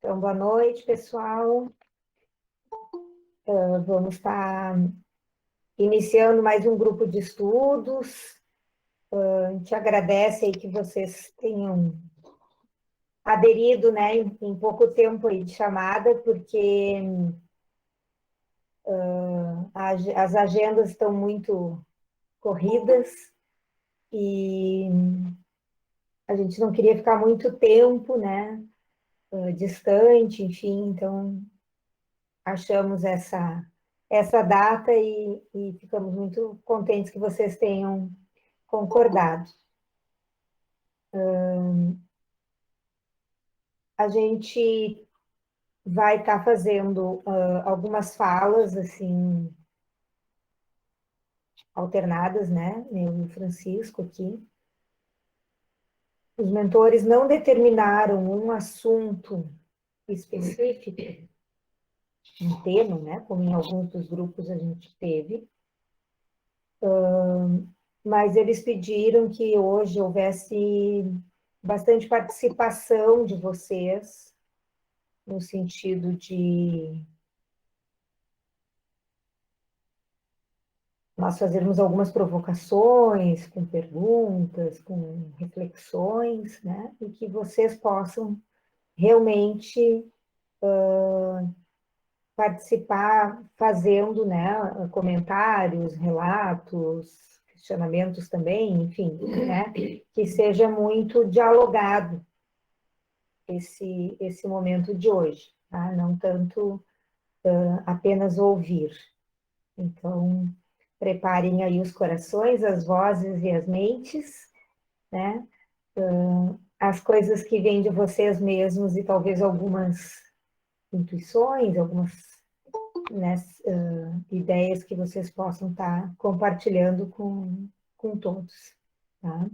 Então, boa noite, pessoal. Vamos estar iniciando mais um grupo de estudos. A gente agradece aí que vocês tenham aderido, né, em pouco tempo aí de chamada, porque as agendas estão muito corridas e a gente não queria ficar muito tempo, né, distante, enfim, então achamos essa data e ficamos muito contentes que vocês tenham concordado. A gente vai estar fazendo algumas falas, assim, alternadas, né? Eu e o Francisco aqui. Os mentores não determinaram um assunto específico, um tema, né? Como em alguns dos grupos a gente teve. Mas eles pediram que hoje houvesse bastante participação de vocês, no sentido de nós fazermos algumas provocações, com perguntas, com reflexões, né? E que vocês possam realmente participar fazendo, né, comentários, relatos, questionamentos também, enfim, né? Que seja muito dialogado esse momento de hoje, tá? Não tanto apenas ouvir. Então, preparem aí os corações, as vozes e as mentes, né? As coisas que vêm de vocês mesmos e talvez algumas intuições, algumas, né, ideias que vocês possam estar compartilhando com todos, tá?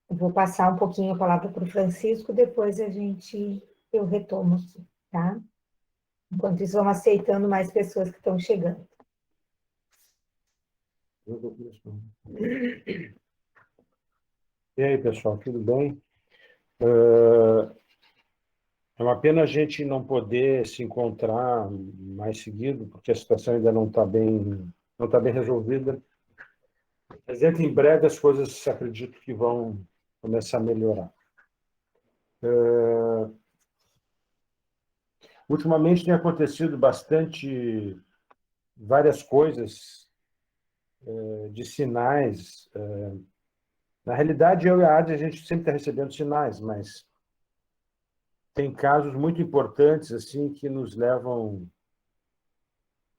Vou passar um pouquinho a palavra para o Francisco, depois eu retomo aqui, tá? Enquanto isso, vamos aceitando mais pessoas que estão chegando. E aí, pessoal, tudo bem? É uma pena a gente não poder se encontrar mais seguido, porque a situação ainda não está bem resolvida. Mas dentro em breve as coisas acredito que vão começar a melhorar. Ultimamente tem acontecido várias coisas de sinais. Na realidade, eu e a Adi, a gente sempre está recebendo sinais, mas tem casos muito importantes assim que nos levam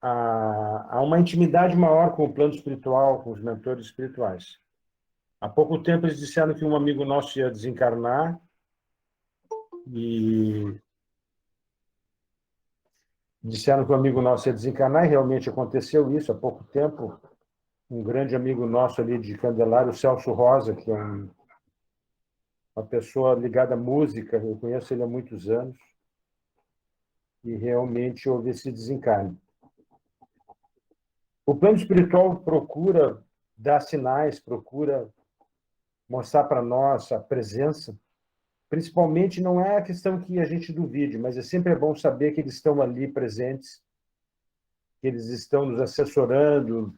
a uma intimidade maior com o plano espiritual, com os mentores espirituais. Há pouco tempo eles disseram que um amigo nosso ia desencarnar e realmente aconteceu isso há pouco tempo. Um grande amigo nosso ali de Candelária, o Celso Rosa, que é uma pessoa ligada à música, eu conheço ele há muitos anos, e realmente houve esse desencarne. O plano espiritual procura dar sinais, procura mostrar para nós a presença. Principalmente não é a questão que a gente duvide, mas é sempre bom saber que eles estão ali presentes, que eles estão nos assessorando.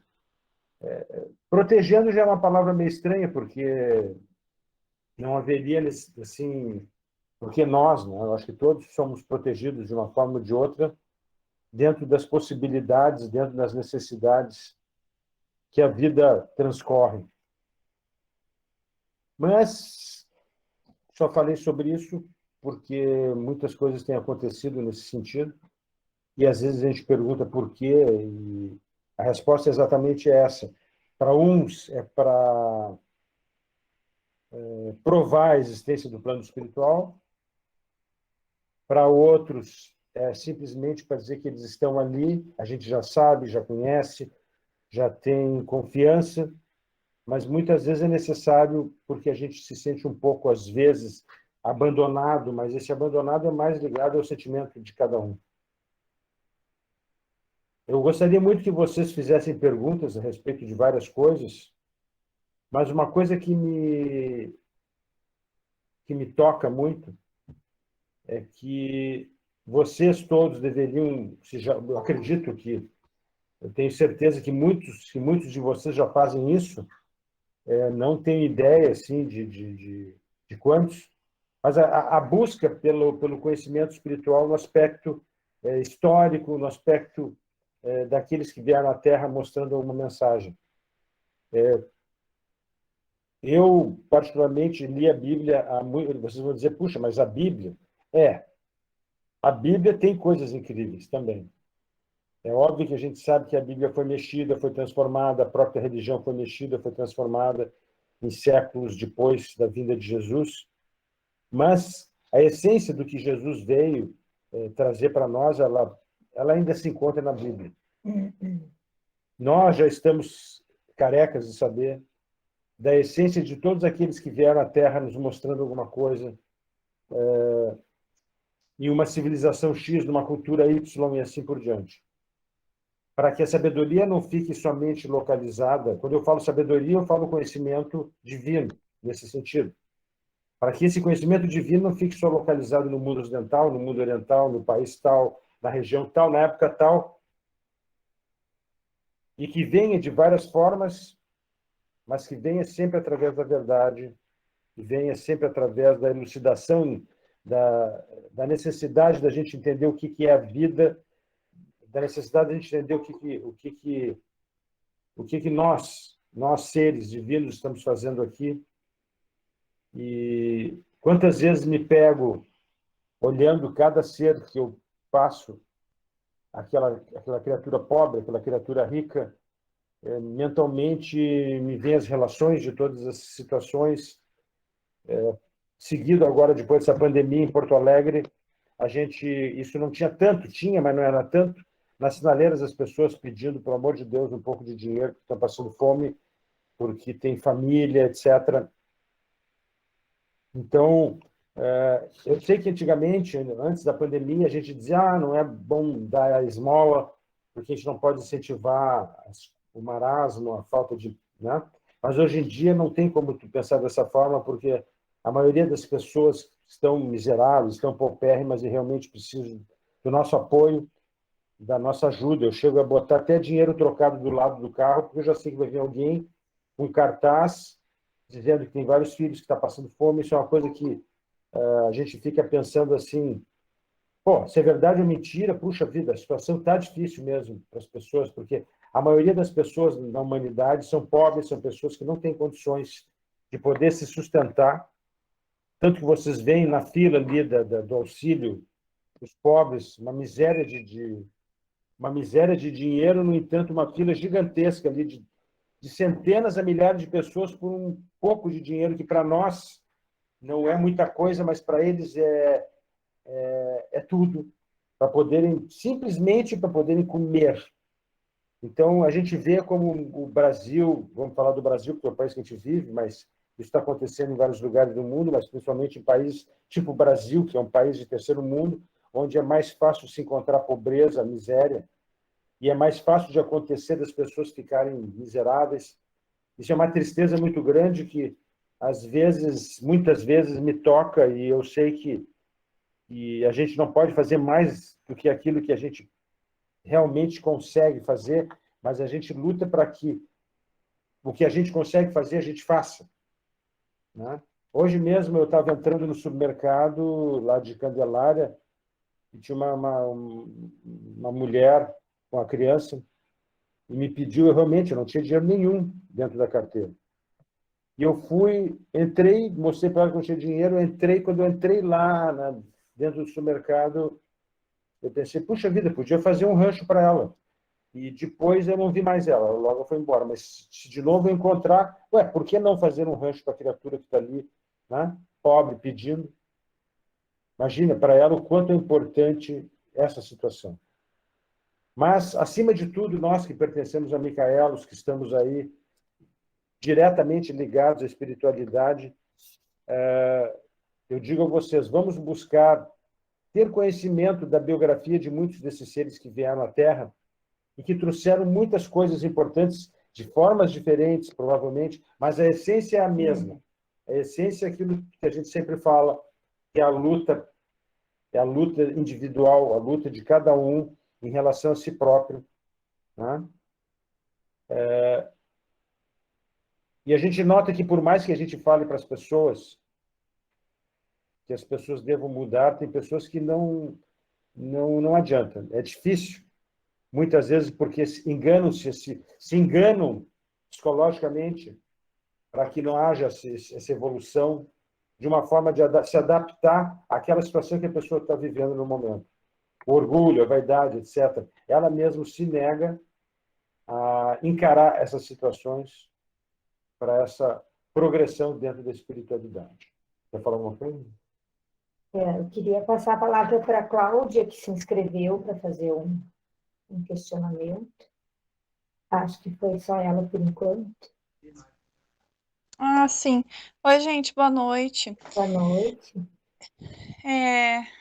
Protegendo já é uma palavra meio estranha, porque não haveria, assim, porque nós, né, eu acho que todos somos protegidos de uma forma ou de outra, dentro das possibilidades, dentro das necessidades que a vida transcorre. Mas só falei sobre isso porque muitas coisas têm acontecido nesse sentido, e às vezes a gente pergunta por quê, e a resposta é exatamente essa. Para uns é para provar a existência do plano espiritual, para outros é simplesmente para dizer que eles estão ali, a gente já sabe, já conhece, já tem confiança, mas muitas vezes é necessário porque a gente se sente um pouco, às vezes, abandonado, mas esse abandonado é mais ligado ao sentimento de cada um. Eu gostaria muito que vocês fizessem perguntas a respeito de várias coisas, mas uma coisa que me toca muito é que vocês todos deveriam, eu acredito que, eu tenho certeza que muitos de vocês já fazem isso, não tenho ideia assim, de quantos, mas a busca pelo conhecimento espiritual no aspecto histórico, no aspecto daqueles que vieram à Terra mostrando uma mensagem. Eu, particularmente, li a Bíblia há muito... Vocês vão dizer, puxa, mas a Bíblia... A Bíblia tem coisas incríveis também. É óbvio que a gente sabe que a Bíblia foi mexida, foi transformada, a própria religião foi mexida, foi transformada em séculos depois da vinda de Jesus, mas a essência do que Jesus veio trazer para nós, ela ainda se encontra na Bíblia. Nós já estamos carecas de saber da essência de todos aqueles que vieram à Terra nos mostrando alguma coisa, em uma civilização X, numa cultura Y e assim por diante. Para que a sabedoria não fique somente localizada, quando eu falo sabedoria, eu falo conhecimento divino, nesse sentido. Para que esse conhecimento divino não fique só localizado no mundo ocidental, no mundo oriental, no país tal, na região tal, na época tal, e que venha de várias formas, mas que venha sempre através da verdade, que venha sempre através da elucidação, da necessidade da gente entender o que é a vida, da necessidade de a gente entender o que nós seres divinos estamos fazendo aqui. E quantas vezes me pego olhando cada ser que eu passo, aquela criatura pobre, aquela criatura rica, mentalmente me vem as relações de todas as situações. Seguido agora, depois dessa pandemia em Porto Alegre, isso não tinha tanto, tinha, mas não era tanto, nas sinaleiras as pessoas pedindo, pelo amor de Deus, um pouco de dinheiro, que estão passando fome, porque tem família, etc. Então, eu sei que antigamente, antes da pandemia, a gente dizia, não é bom dar a esmola, porque a gente não pode incentivar o marasmo, a falta de... Né? Mas hoje em dia não tem como tu pensar dessa forma, porque a maioria das pessoas estão miseráveis, estão paupérrimas e realmente precisam do nosso apoio, da nossa ajuda. Eu chego a botar até dinheiro trocado do lado do carro, porque eu já sei que vai vir alguém com um cartaz dizendo que tem vários filhos que estão passando fome. Isso é uma coisa que a gente fica pensando assim, pô, se é verdade ou mentira, puxa vida, a situação está difícil mesmo para as pessoas, porque a maioria das pessoas na humanidade são pobres, são pessoas que não têm condições de poder se sustentar, tanto que vocês veem na fila ali do auxílio, os pobres, uma miséria de dinheiro, no entanto, uma fila gigantesca ali de centenas a milhares de pessoas por um pouco de dinheiro que para nós não é muita coisa, mas para eles é tudo, para poderem, simplesmente para poderem comer. Então, a gente vê como o Brasil, vamos falar do Brasil, porque é o país que a gente vive, mas isso está acontecendo em vários lugares do mundo, mas principalmente em países tipo o Brasil, que é um país de terceiro mundo, onde é mais fácil se encontrar pobreza, miséria, e é mais fácil de acontecer das pessoas ficarem miseráveis. Isso é uma tristeza muito grande que, às vezes, muitas vezes, me toca, e eu sei que a gente não pode fazer mais do que aquilo que a gente realmente consegue fazer, mas a gente luta para que o que a gente consegue fazer, a gente faça. Né? Hoje mesmo eu estava entrando no supermercado lá de Candelária e tinha uma mulher com a criança e me pediu, eu realmente não tinha dinheiro nenhum dentro da carteira. E eu entrei, mostrei para ela que não tinha dinheiro, quando eu entrei lá dentro do supermercado, eu pensei, puxa vida, podia fazer um rancho para ela. E depois eu não vi mais ela, logo foi embora. Mas se de novo eu encontrar, por que não fazer um rancho para a criatura que está ali, né? Pobre, pedindo? Imagina para ela o quanto é importante essa situação. Mas, acima de tudo, nós que pertencemos a Micaelos, que estamos aí diretamente ligados à espiritualidade, eu digo a vocês, vamos buscar ter conhecimento da biografia de muitos desses seres que vieram à Terra e que trouxeram muitas coisas importantes, de formas diferentes, provavelmente, mas a essência é a mesma. A essência é aquilo que a gente sempre fala, que é a luta é a luta individual, a luta de cada um em relação a si próprio, né? E a gente nota que, por mais que a gente fale para as pessoas que as pessoas devam mudar, tem pessoas que não adianta. É difícil, muitas vezes, porque se enganam psicologicamente para que não haja essa evolução de uma forma de se adaptar àquela situação que a pessoa está vivendo no momento. O orgulho, a vaidade, etc. Ela mesma se nega a encarar essas situações para essa progressão dentro da espiritualidade. Quer falar alguma coisa? Eu queria passar a palavra para a Cláudia, que se inscreveu para fazer um questionamento. Acho que foi só ela por enquanto. Ah, sim. Oi, gente, boa noite. Boa noite.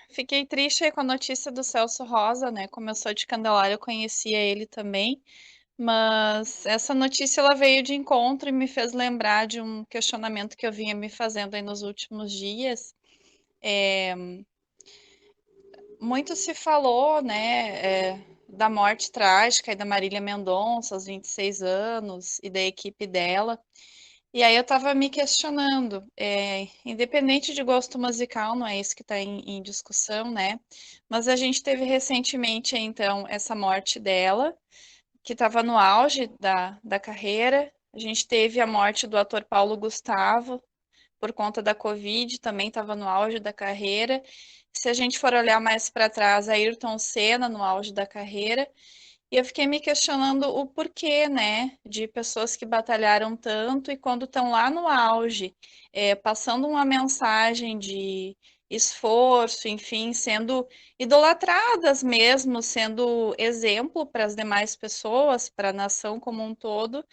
Fiquei triste aí com a notícia do Celso Rosa, né? Como eu sou de Candelária, eu conhecia ele também, mas essa notícia ela veio de encontro e me fez lembrar de um questionamento que eu vinha me fazendo aí nos últimos dias. Muito se falou, né, da morte trágica aí da Marília Mendonça, aos 26 anos, e da equipe dela. E aí eu estava me questionando, independente de gosto musical, não é isso que está em discussão, né? Mas a gente teve recentemente, então, essa morte dela, que estava no auge da carreira. A gente teve a morte do ator Paulo Gustavo, por conta da Covid, também estava no auge da carreira. Se a gente for olhar mais para trás, Ayrton Senna no auge da carreira. E eu fiquei me questionando o porquê, né, de pessoas que batalharam tanto e quando estão lá no auge, passando uma mensagem de esforço, enfim, sendo idolatradas mesmo, sendo exemplo para as demais pessoas, para a nação como um todo,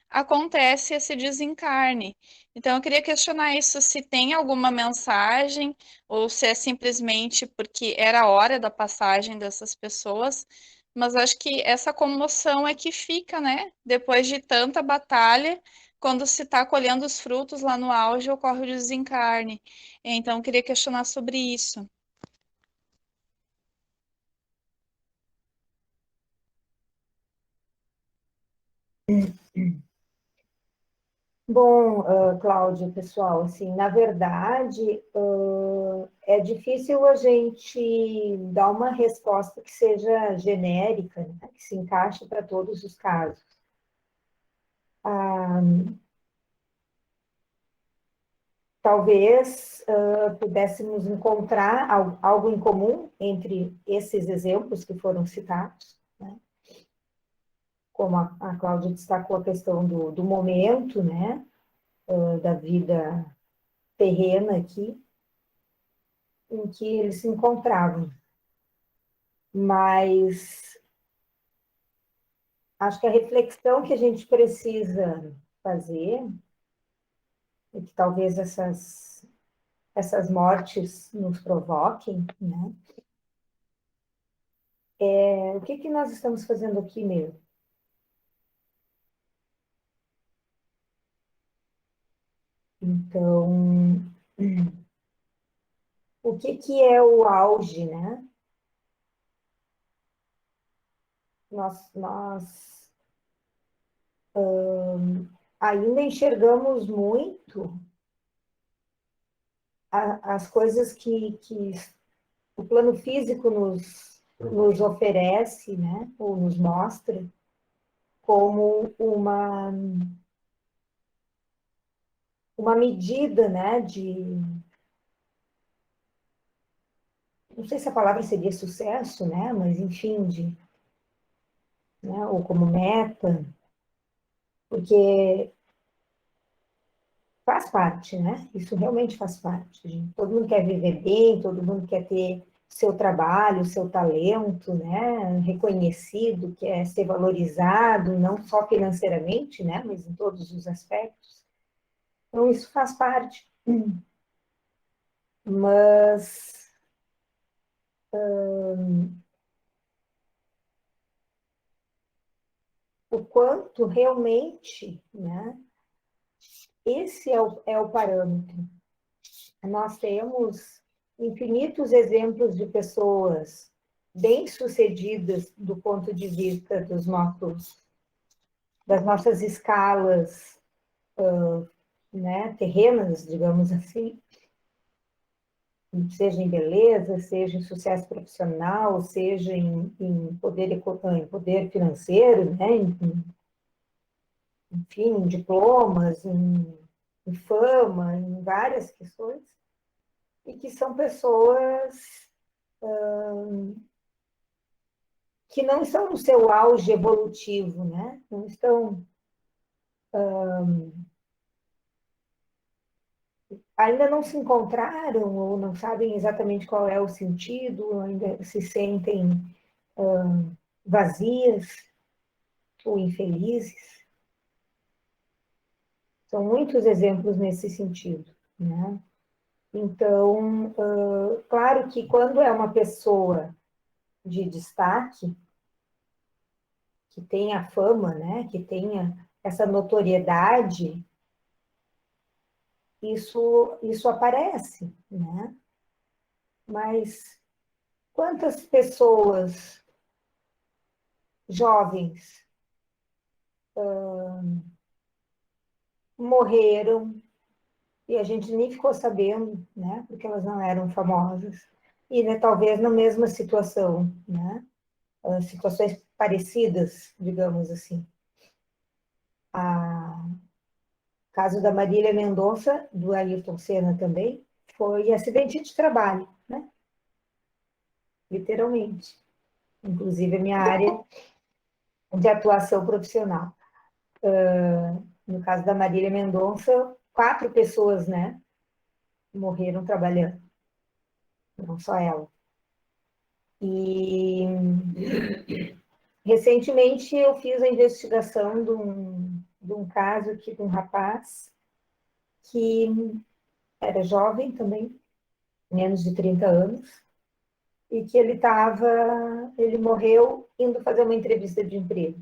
acontece esse desencarne. Então, eu queria questionar isso, se tem alguma mensagem ou se é simplesmente porque era a hora da passagem dessas pessoas, mas acho que essa comoção é que fica, né? Depois de tanta batalha, quando se está colhendo os frutos lá no auge, ocorre o desencarne. Então, eu queria questionar sobre isso. Bom, Cláudia, pessoal, assim, na verdade, é difícil a gente dar uma resposta que seja genérica, né, que se encaixe para todos os casos. Talvez pudéssemos encontrar algo em comum entre esses exemplos que foram citados, né? Como a Cláudia destacou a questão do momento, né, da vida terrena aqui, em que eles se encontravam. Mas acho que a reflexão que a gente precisa fazer, e que talvez essas mortes nos provoquem, né? O que nós estamos fazendo aqui mesmo? Então, o que é o auge, né? Nós ainda enxergamos muito as coisas que o plano físico nos oferece, né? Ou nos mostra como uma medida, né? Não sei se a palavra seria sucesso, né? Mas enfim, né? Ou como meta, porque faz parte, né? Isso realmente faz parte. Todo mundo quer viver bem, todo mundo quer ter seu trabalho, seu talento, né? Reconhecido, quer ser valorizado, não só financeiramente, né? Mas em todos os aspectos. Então, isso faz parte. Mas o quanto realmente, né? Esse é o parâmetro. Nós temos infinitos exemplos de pessoas bem-sucedidas do ponto de vista das nossas escalas, né, terrenas, digamos assim, seja em beleza, seja em sucesso profissional, seja em poder financeiro, né, enfim, em diplomas, em fama, em várias questões, e que são pessoas que não estão no seu auge evolutivo, né? Não estão, ainda não se encontraram ou não sabem exatamente qual é o sentido, ainda se sentem vazias ou infelizes. São muitos exemplos nesse sentido, né? Então, claro que quando é uma pessoa de destaque, que tenha fama, né, que tenha essa notoriedade, isso aparece, né? Mas quantas pessoas jovens morreram e a gente nem ficou sabendo, né? Porque elas não eram famosas. E, né, talvez na mesma situação, né? Situações parecidas, digamos assim. O caso da Marília Mendonça, do Ayrton Senna também, foi acidente de trabalho, né? Literalmente. Inclusive a minha área de atuação profissional. No caso da Marília Mendonça, 4 pessoas, né, morreram trabalhando, não só ela. E recentemente eu fiz a investigação de um caso de um rapaz que era jovem também, menos de 30 anos, e que ele morreu indo fazer uma entrevista de emprego.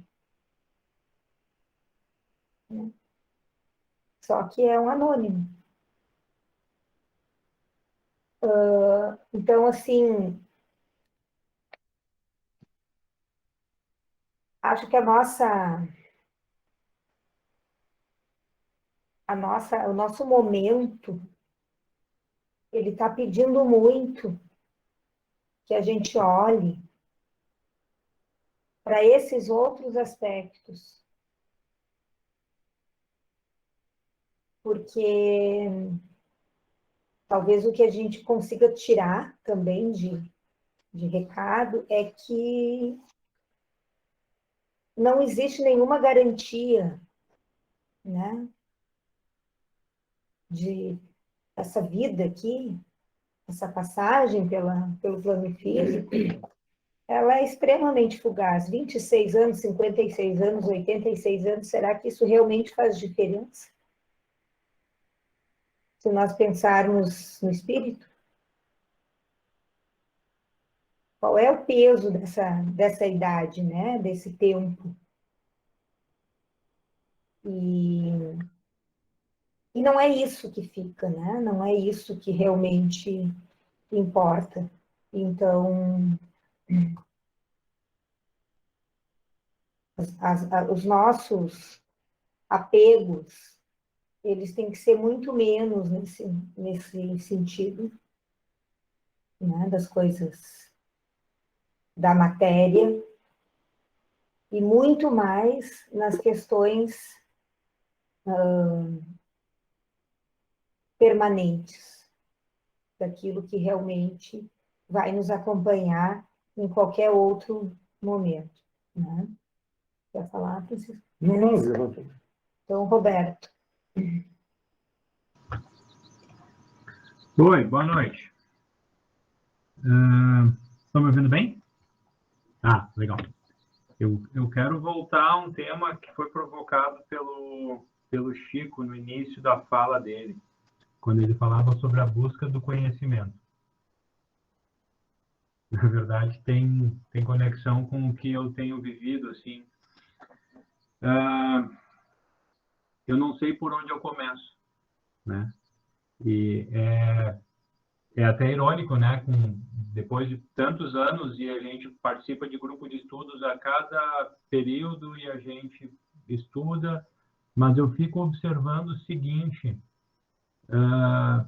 Só que é um anônimo. Então, assim, acho que o nosso momento, ele está pedindo muito que a gente olhe para esses outros aspectos, porque talvez o que a gente consiga tirar também de recado é que não existe nenhuma garantia, né, de essa vida aqui, essa passagem pelo plano físico, ela é extremamente fugaz. 26 anos, 56 anos, 86 anos, será que isso realmente faz diferença? Se nós pensarmos no espírito, qual é o peso dessa idade, né? Desse tempo? E não é isso que fica, né? Não é isso que realmente importa. Então, os nossos apegos, eles têm que ser muito menos nesse sentido, né? Das coisas da matéria, e muito mais nas questões permanentes, daquilo que realmente vai nos acompanhar em qualquer outro momento, né? Quer falar, Francisco? Não, Então, Roberto. Oi, boa noite. Estão me ouvindo bem? Ah, legal. Eu quero voltar a um tema que foi provocado pelo Chico no início da fala dele, quando ele falava sobre a busca do conhecimento. Na verdade, tem conexão com o que eu tenho vivido, assim. Eu não sei por onde eu começo, né? E é até irônico, né? Depois de tantos anos e a gente participa de grupo de estudos a cada período e a gente estuda, mas eu fico observando o seguinte, na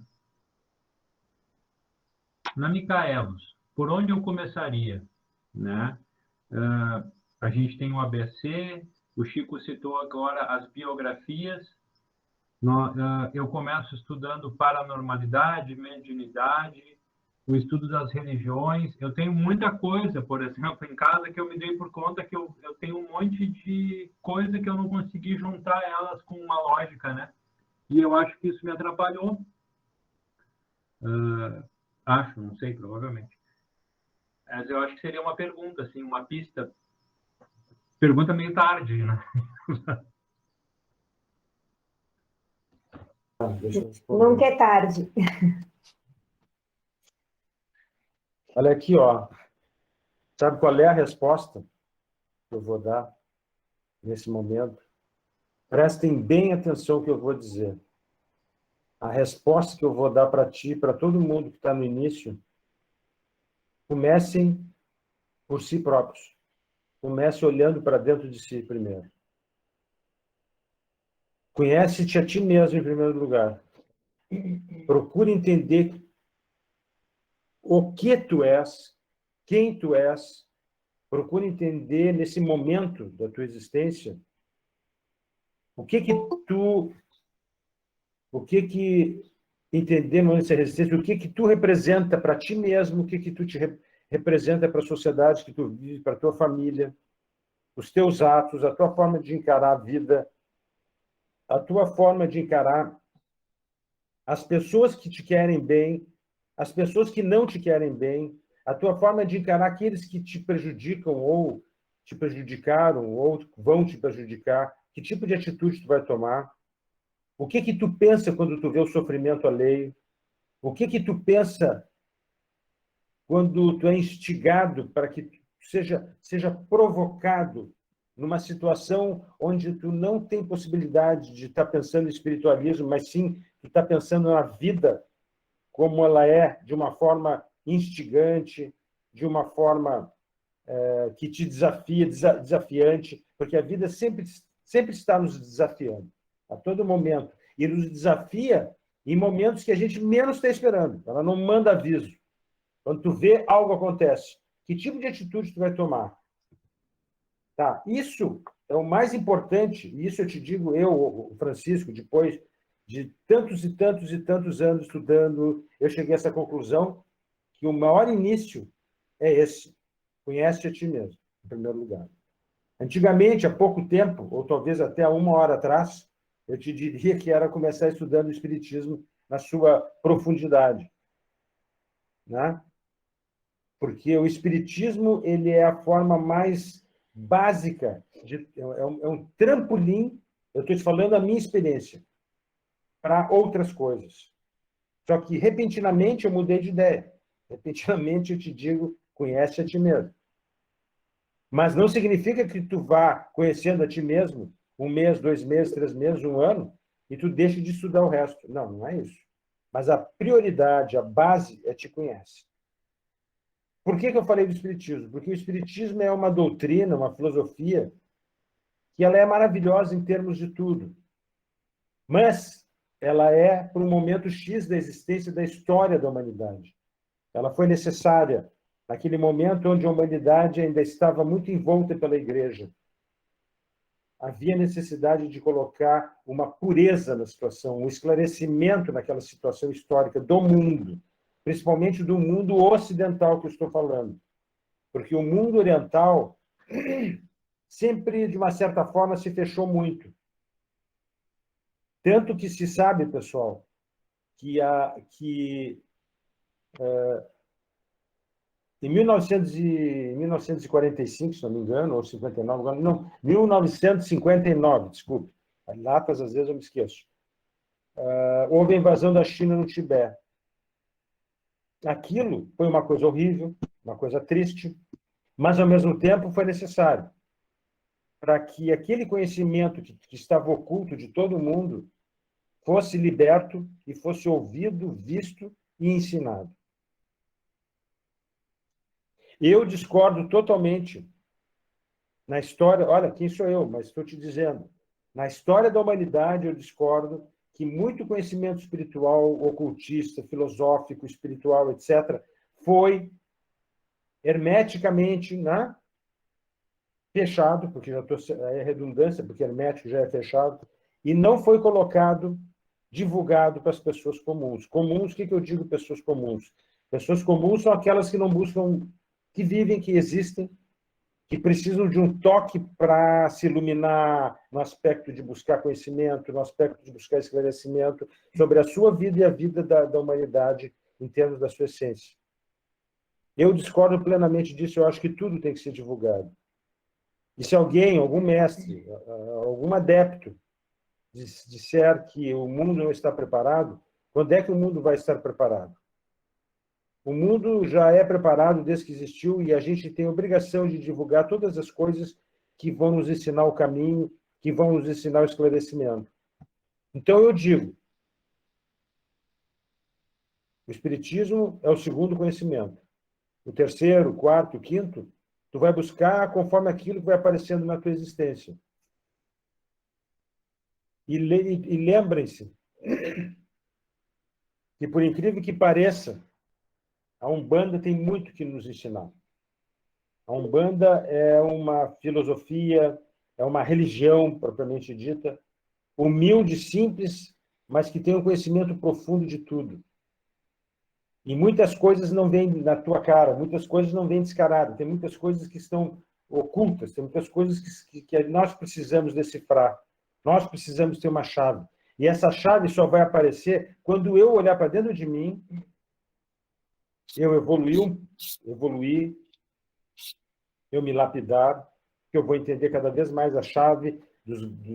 Micaelos, por onde eu começaria, né? A gente tem o ABC, o Chico citou agora as biografias. Eu começo estudando paranormalidade, mediunidade, o estudo das religiões. Eu tenho muita coisa, por exemplo, em casa que eu me dei por conta que eu tenho um monte de coisa que eu não consegui juntar elas com uma lógica, né? E eu acho que isso me atrapalhou. Acho, não sei, provavelmente. Mas eu acho que seria uma pergunta, assim, uma pista. Pergunta meio tarde, né? Nunca é tarde. Olha aqui, ó. Sabe qual é a resposta que eu vou dar nesse momento? Prestem bem atenção no que eu vou dizer. A resposta que eu vou dar para ti, para todo mundo que está no início, comecem por si próprios. Comece olhando para dentro de si primeiro. Conhece-te a ti mesmo em primeiro lugar. Procure entender o que tu és, quem tu és. Procure entender nesse momento da tua existência entendemos nessa resistência, o que tu representa para ti mesmo, o que tu te representa para a sociedade que tu vive, para a tua família, os teus atos, a tua forma de encarar a vida, a tua forma de encarar as pessoas que te querem bem, as pessoas que não te querem bem, a tua forma de encarar aqueles que te prejudicam ou te prejudicaram ou vão te prejudicar, que tipo de atitude tu vai tomar, o que tu pensa quando tu vê o sofrimento alheio, o que tu pensa quando tu é instigado para que seja provocado numa situação onde tu não tem possibilidade de estar pensando em espiritualismo, mas sim tu está pensando na vida como ela é, de uma forma instigante, de uma forma que te desafia, desafiante, porque a vida sempre está nos desafiando, a todo momento. E nos desafia em momentos que a gente menos está esperando. Ela não manda aviso. Quando tu vê, algo acontece. Que tipo de atitude tu vai tomar? Tá? Isso é o mais importante, e isso eu te digo, o Francisco, depois de tantos e tantos e tantos anos estudando, eu cheguei a essa conclusão que o maior início é esse. Conhece a ti mesmo, em primeiro lugar. Antigamente, há pouco tempo, ou talvez até 1 hora atrás, eu te diria que era começar estudando o Espiritismo na sua profundidade, né? Porque o Espiritismo ele é a forma mais básica, é um trampolim, eu estou te falando a minha experiência, para outras coisas. Só que, repentinamente, eu mudei de ideia. Repentinamente, eu te digo, conhece a ti mesmo. Mas não significa que tu vá conhecendo a ti mesmo 1 mês, 2 meses, 3 meses, 1 ano, e tu deixe de estudar o resto. Não, não é isso. Mas a prioridade, a base é te conhece. Por que eu falei do Espiritismo? Porque o Espiritismo é uma doutrina, uma filosofia, que ela é maravilhosa em termos de tudo. Mas ela é por um momento X da existência da história da humanidade. Ela foi necessária naquele momento onde a humanidade ainda estava muito envolta pela Igreja. Havia necessidade de colocar uma pureza na situação, um esclarecimento naquela situação histórica do mundo, principalmente do mundo ocidental que eu estou falando. Porque o mundo oriental sempre, de uma certa forma, se fechou muito. Tanto que se sabe, pessoal, que em 1945, se não me engano, ou 59, não, 1959, desculpe, as datas às vezes eu me esqueço, houve a invasão da China no Tibete. Aquilo foi uma coisa horrível, uma coisa triste, mas, ao mesmo tempo, foi necessário para que aquele conhecimento que estava oculto de todo mundo fosse liberto e fosse ouvido, visto e ensinado. Eu discordo totalmente na história, olha, quem sou eu, mas estou te dizendo, na história da humanidade eu discordo que muito conhecimento espiritual, ocultista, filosófico, espiritual, etc., foi hermeticamente, né, fechado, porque já é redundância, porque hermético já é fechado, e não foi colocado, divulgado para as pessoas comuns. Comuns, o que eu digo pessoas comuns? Pessoas comuns são aquelas que não buscam, que vivem, que existem, que precisam de um toque para se iluminar no aspecto de buscar conhecimento, no aspecto de buscar esclarecimento sobre a sua vida e a vida da humanidade em termos da sua essência. Eu discordo plenamente disso, eu acho que tudo tem que ser divulgado. E se alguém, algum mestre, algum adepto, disser que o mundo não está preparado, quando é que o mundo vai estar preparado? O mundo já é preparado desde que existiu e a gente tem a obrigação de divulgar todas as coisas que vão nos ensinar o caminho, que vão nos ensinar o esclarecimento. Então, eu digo, o Espiritismo é o segundo conhecimento. O terceiro, o quarto, o quinto, tu vai buscar conforme aquilo que vai aparecendo na tua existência. E lembrem-se que, por incrível que pareça, a Umbanda tem muito que nos ensinar. A Umbanda é uma filosofia, é uma religião, propriamente dita, humilde, simples, mas que tem um conhecimento profundo de tudo. E muitas coisas não vêm na tua cara, muitas coisas não vêm descaradas, tem muitas coisas que estão ocultas, tem muitas coisas que nós precisamos decifrar. Nós precisamos ter uma chave. E essa chave só vai aparecer quando eu olhar para dentro de mim, eu evoluir, eu me lapidar, que eu vou entender cada vez mais a chave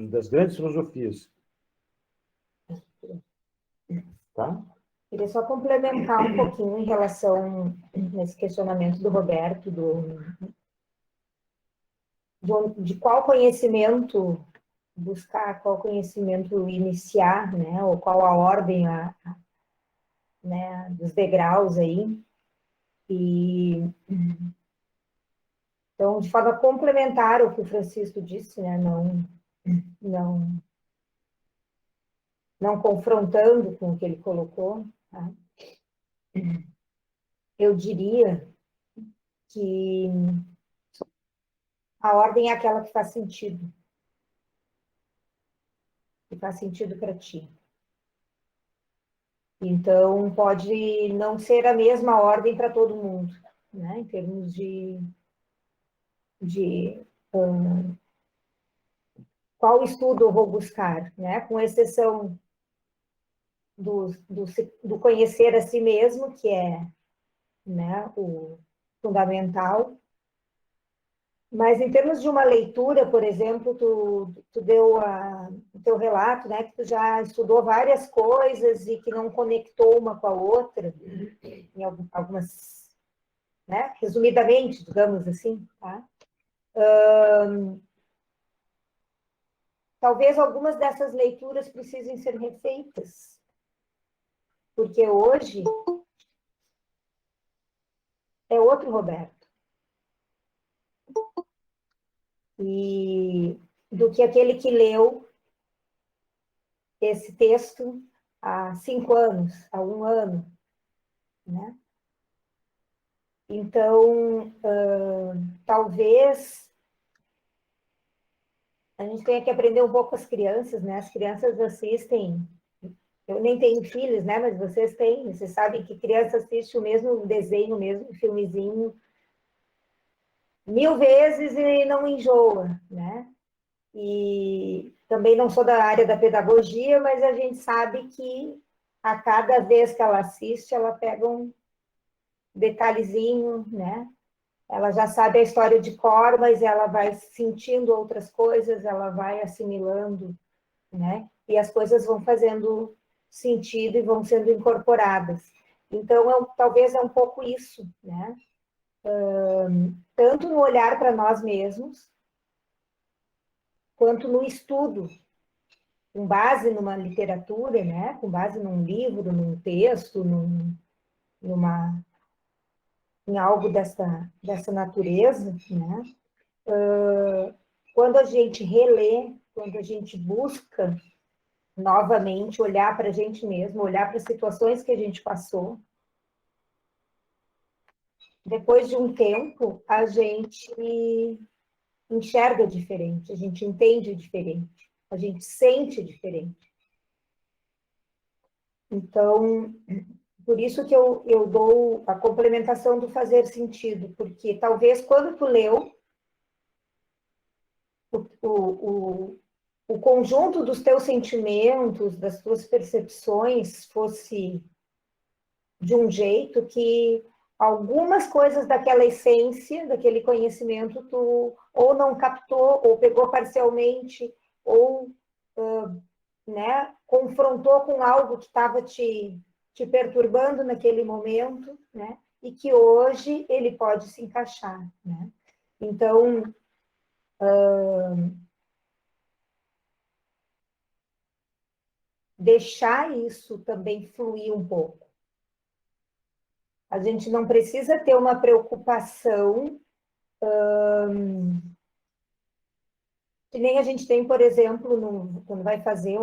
das grandes filosofias. Tá? Queria só complementar um pouquinho em relação nesse questionamento do Roberto, de qual conhecimento buscar, qual conhecimento iniciar, né, ou qual a ordem, né, dos degraus aí. E então, de forma complementar ao que o Francisco disse, né, não confrontando com o que ele colocou, tá? Eu diria que a ordem é aquela que faz sentido para ti. Então, pode não ser a mesma ordem para todo mundo, né? Em termos de qual estudo eu vou buscar, né? Com exceção do conhecer a si mesmo, que é, né, o fundamental. Mas em termos de uma leitura, por exemplo, tu deu o teu relato, né, que tu já estudou várias coisas e que não conectou uma com a outra, em algumas, né, resumidamente, digamos assim, tá? Talvez algumas dessas leituras precisem ser refeitas, porque hoje é outro Roberto. E do que aquele que leu esse texto há 5 anos, há 1 ano, né? Então, talvez a gente tenha que aprender um pouco com as crianças, né? As crianças assistem, eu nem tenho filhos, né? Mas vocês têm, vocês sabem que criança assiste o mesmo desenho, o mesmo filmezinho 1000 vezes e não enjoa, né? E também não sou da área da pedagogia, mas a gente sabe que a cada vez que ela assiste, ela pega um detalhezinho, né? Ela já sabe a história de cor, mas ela vai sentindo outras coisas, ela vai assimilando, né? E as coisas vão fazendo sentido e vão sendo incorporadas. Então, talvez é um pouco isso, né? Tanto no olhar para nós mesmos, quanto no estudo, com base numa literatura, né? Com base num livro, num texto, em algo dessa natureza, né? Quando a gente relê, quando a gente busca novamente olhar para a gente mesmo, olhar para as situações que a gente passou, depois de um tempo, a gente enxerga diferente, a gente entende diferente, a gente sente diferente. Então, por isso que eu dou a complementação do fazer sentido, porque talvez quando tu leu, o conjunto dos teus sentimentos, das tuas percepções fosse de um jeito que algumas coisas daquela essência, daquele conhecimento, tu ou não captou, ou pegou parcialmente, ou né, confrontou com algo que estava te perturbando naquele momento, né, e que hoje ele pode se encaixar, né? Então, deixar isso também fluir um pouco. A gente não precisa ter uma preocupação que nem a gente tem, por exemplo, quando vai fazer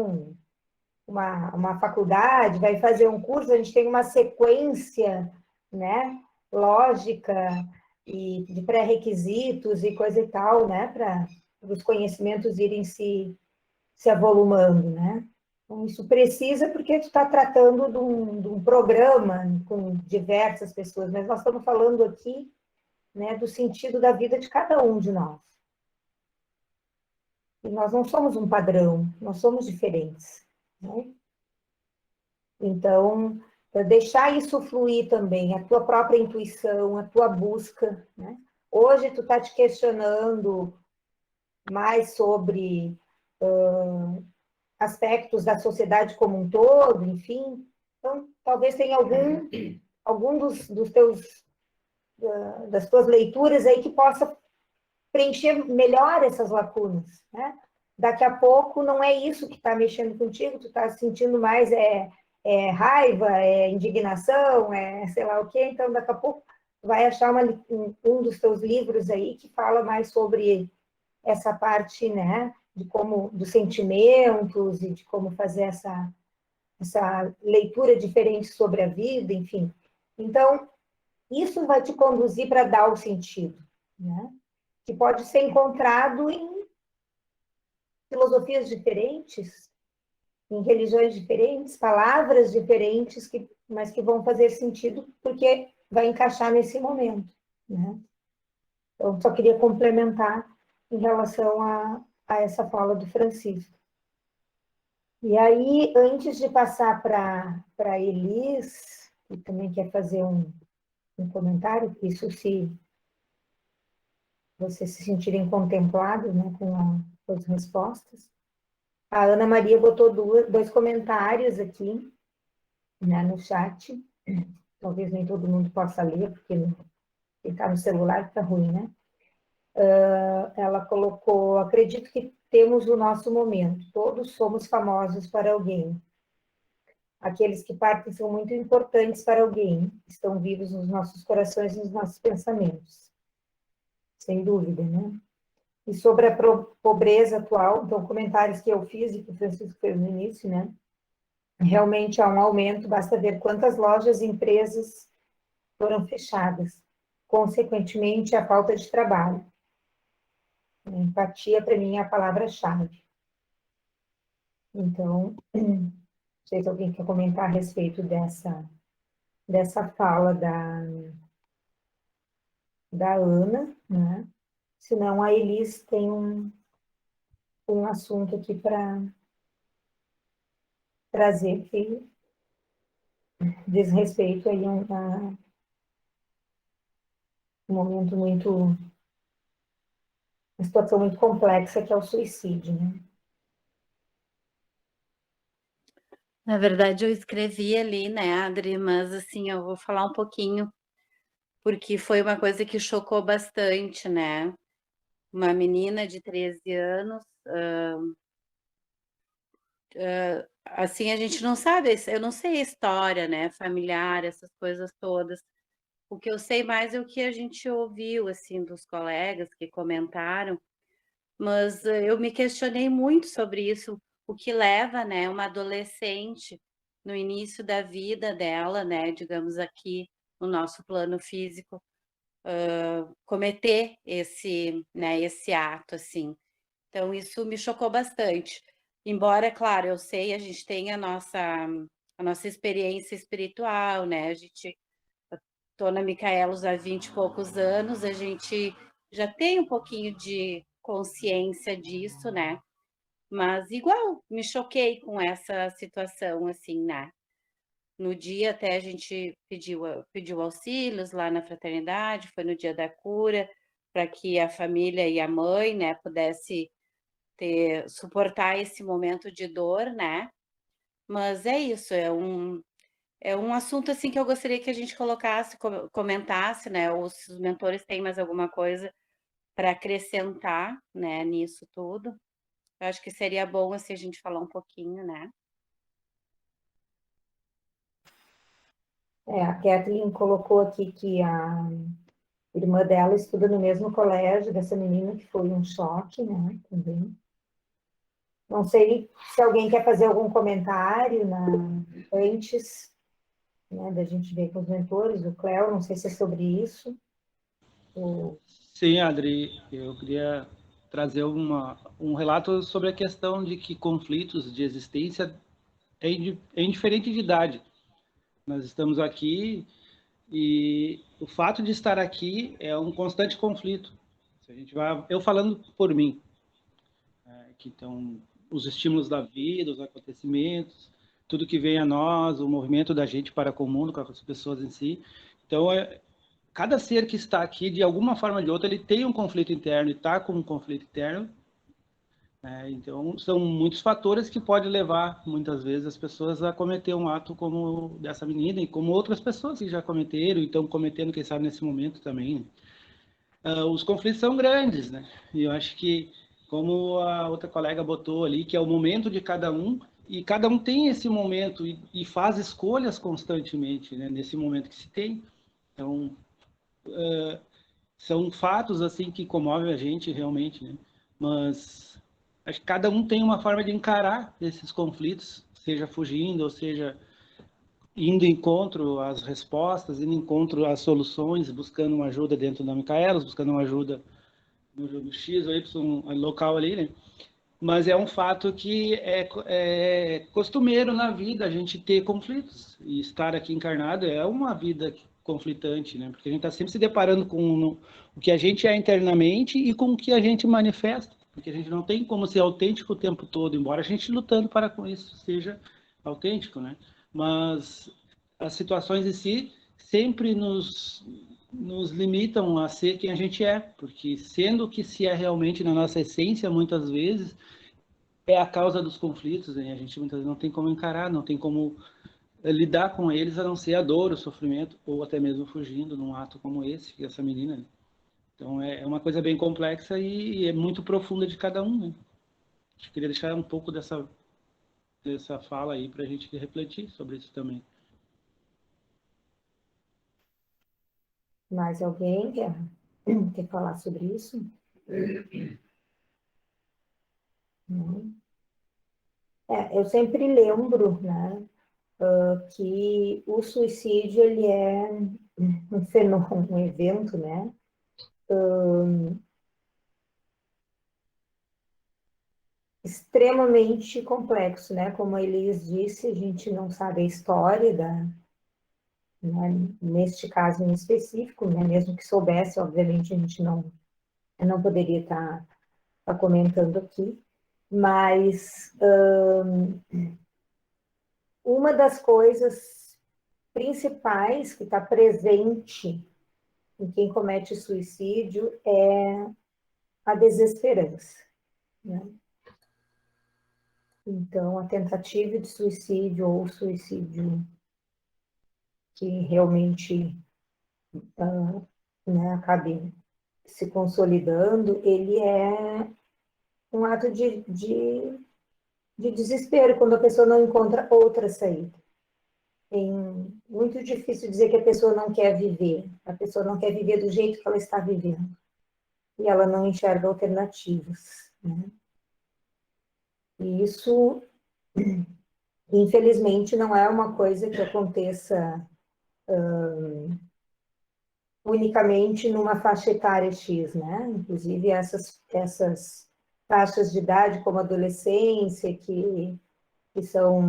uma faculdade, vai fazer um curso, a gente tem uma sequência, né, lógica e de pré-requisitos e coisa e tal, né, para os conhecimentos irem se avolumando, né? Então, isso precisa porque tu está tratando de um programa com diversas pessoas, mas nós estamos falando aqui, né, do sentido da vida de cada um de nós. E nós não somos um padrão, nós somos diferentes, né? Então, deixar isso fluir também, a tua própria intuição, a tua busca, né? Hoje tu está te questionando mais sobre aspectos da sociedade como um todo, enfim. Então, talvez tenha algum dos teus, das tuas leituras aí que possa preencher melhor essas lacunas, né? Daqui a pouco não é isso que está mexendo contigo, tu está sentindo mais raiva, indignação, sei lá o quê, então daqui a pouco tu vai achar um dos teus livros aí que fala mais sobre essa parte, né, dos sentimentos e de como fazer essa leitura diferente sobre a vida, enfim. Então, isso vai te conduzir para dar o sentido, né? Que pode ser encontrado em filosofias diferentes, em religiões diferentes, palavras diferentes, mas que vão fazer sentido porque vai encaixar nesse momento, né? Então, só queria complementar em relação a essa fala do Francisco. E aí, antes de passar para Elis, que também quer fazer um comentário, isso se vocês se sentirem contemplados, né, com as respostas. A Ana Maria botou dois comentários aqui, né, no chat. Talvez nem todo mundo possa ler, porque quem está no celular está ruim, né? Ela colocou: acredito que temos o nosso momento, todos somos famosos para alguém. Aqueles que partem são muito importantes para alguém, estão vivos nos nossos corações e nos nossos pensamentos. Sem dúvida, né? E sobre a pobreza atual, então, comentários que eu fiz e que o Francisco fez no início, né? Realmente há um aumento, basta ver quantas lojas e empresas foram fechadas. Consequentemente, a falta de trabalho. Empatia, para mim, é a palavra-chave. Então, não sei se alguém quer comentar a respeito dessa fala da Ana, né? Senão a Elis tem um assunto aqui para trazer que diz respeito aí a um momento uma situação muito complexa que é o suicídio, né? Na verdade, eu escrevi ali, né, Adri, mas assim, eu vou falar um pouquinho, porque foi uma coisa que chocou bastante, né? Uma menina de 13 anos, assim, a gente não sabe, eu não sei a história, né, familiar, essas coisas todas, O que eu sei mais é o que a gente ouviu, assim, dos colegas que comentaram, mas eu me questionei muito sobre isso, o que leva, né, uma adolescente no início da vida dela, né, digamos aqui no nosso plano físico, cometer esse, né, esse ato, assim. Então isso me chocou bastante. Embora, claro, eu sei, a gente tem a nossa experiência espiritual, né, a gente tô na Micaelos há 20 e poucos anos, a gente já tem um pouquinho de consciência disso, né? Mas igual, me choquei com essa situação, assim, né? No dia até a gente pediu auxílios lá na fraternidade, foi no dia da cura, para que a família e a mãe, né, pudesse suportar esse momento de dor, né? Mas é isso, é um assunto assim que eu gostaria que a gente colocasse, comentasse, né? Ou se os mentores têm mais alguma coisa para acrescentar, né, nisso tudo. Eu acho que seria bom assim a gente falar um pouquinho, né? A Kathleen colocou aqui que a irmã dela estuda no mesmo colégio dessa menina, que foi um choque, né, também. Não sei se alguém quer fazer algum comentário antes, né, da gente ver com os mentores, o Cléo, não sei se é sobre isso. Sim, Adri, eu queria trazer um relato sobre a questão de que conflitos de existência é indiferente de idade. Nós estamos aqui e o fato de estar aqui é um constante conflito. Se a gente vai, eu falando por mim, que estão os estímulos da vida, os acontecimentos, tudo que vem a nós, o movimento da gente para com o mundo, com as pessoas em si. Então, cada ser que está aqui, de alguma forma ou de outra, ele tem um conflito interno e está com um conflito interno. Né? Então, são muitos fatores que podem levar, muitas vezes, as pessoas a cometer um ato como dessa menina e como outras pessoas que já cometeram e estão cometendo, quem sabe, nesse momento também. Né? Os conflitos são grandes, né? E eu acho que, como a outra colega botou ali, que é o momento de cada um, e cada um tem esse momento e faz escolhas constantemente, né? Nesse momento que se tem. Então, são fatos assim que comovem a gente realmente, né? Mas acho que cada um tem uma forma de encarar esses conflitos, seja fugindo, ou seja indo em encontro às respostas, indo em encontro às soluções, buscando uma ajuda dentro da Micaelos, buscando uma ajuda no X ou Y local ali, né? Mas é um fato que é costumeiro na vida a gente ter conflitos. E estar aqui encarnado é uma vida conflitante, né? Porque a gente está sempre se deparando com o que a gente é internamente e com o que a gente manifesta. Porque a gente não tem como ser autêntico o tempo todo, embora a gente lutando para com isso seja autêntico, né? Mas as situações em si sempre nos limitam a ser quem a gente é, porque sendo o que se é realmente na nossa essência, muitas vezes, é a causa dos conflitos, né? A gente muitas vezes não tem como encarar, não tem como lidar com eles, a não ser a dor, o sofrimento, ou até mesmo fugindo num ato como esse, que essa menina. Né? Então é uma coisa bem complexa e é muito profunda de cada um. Né? Eu queria deixar um pouco dessa fala aí para a gente refletir sobre isso também. Mais alguém quer falar sobre isso? Não. Eu sempre lembro, né, que o suicídio ele é um fenômeno, um evento, né, extremamente complexo, né? Como a Elis disse, a gente não sabe a história né, neste caso em específico, né? Mesmo que soubesse, obviamente a gente não poderia estar comentando aqui, mas uma das coisas principais que está presente em quem comete suicídio é a desesperança, né? Então, a tentativa de suicídio ou suicídio que realmente né, acabe se consolidando, ele é um ato de desespero, quando a pessoa não encontra outra saída. muito difícil dizer que a pessoa não quer viver. A pessoa não quer viver do jeito que ela está vivendo. E ela não enxerga alternativas, né? E isso, infelizmente, não é uma coisa que aconteça unicamente numa faixa etária X, né? Inclusive, essas faixas de idade, como adolescência, que são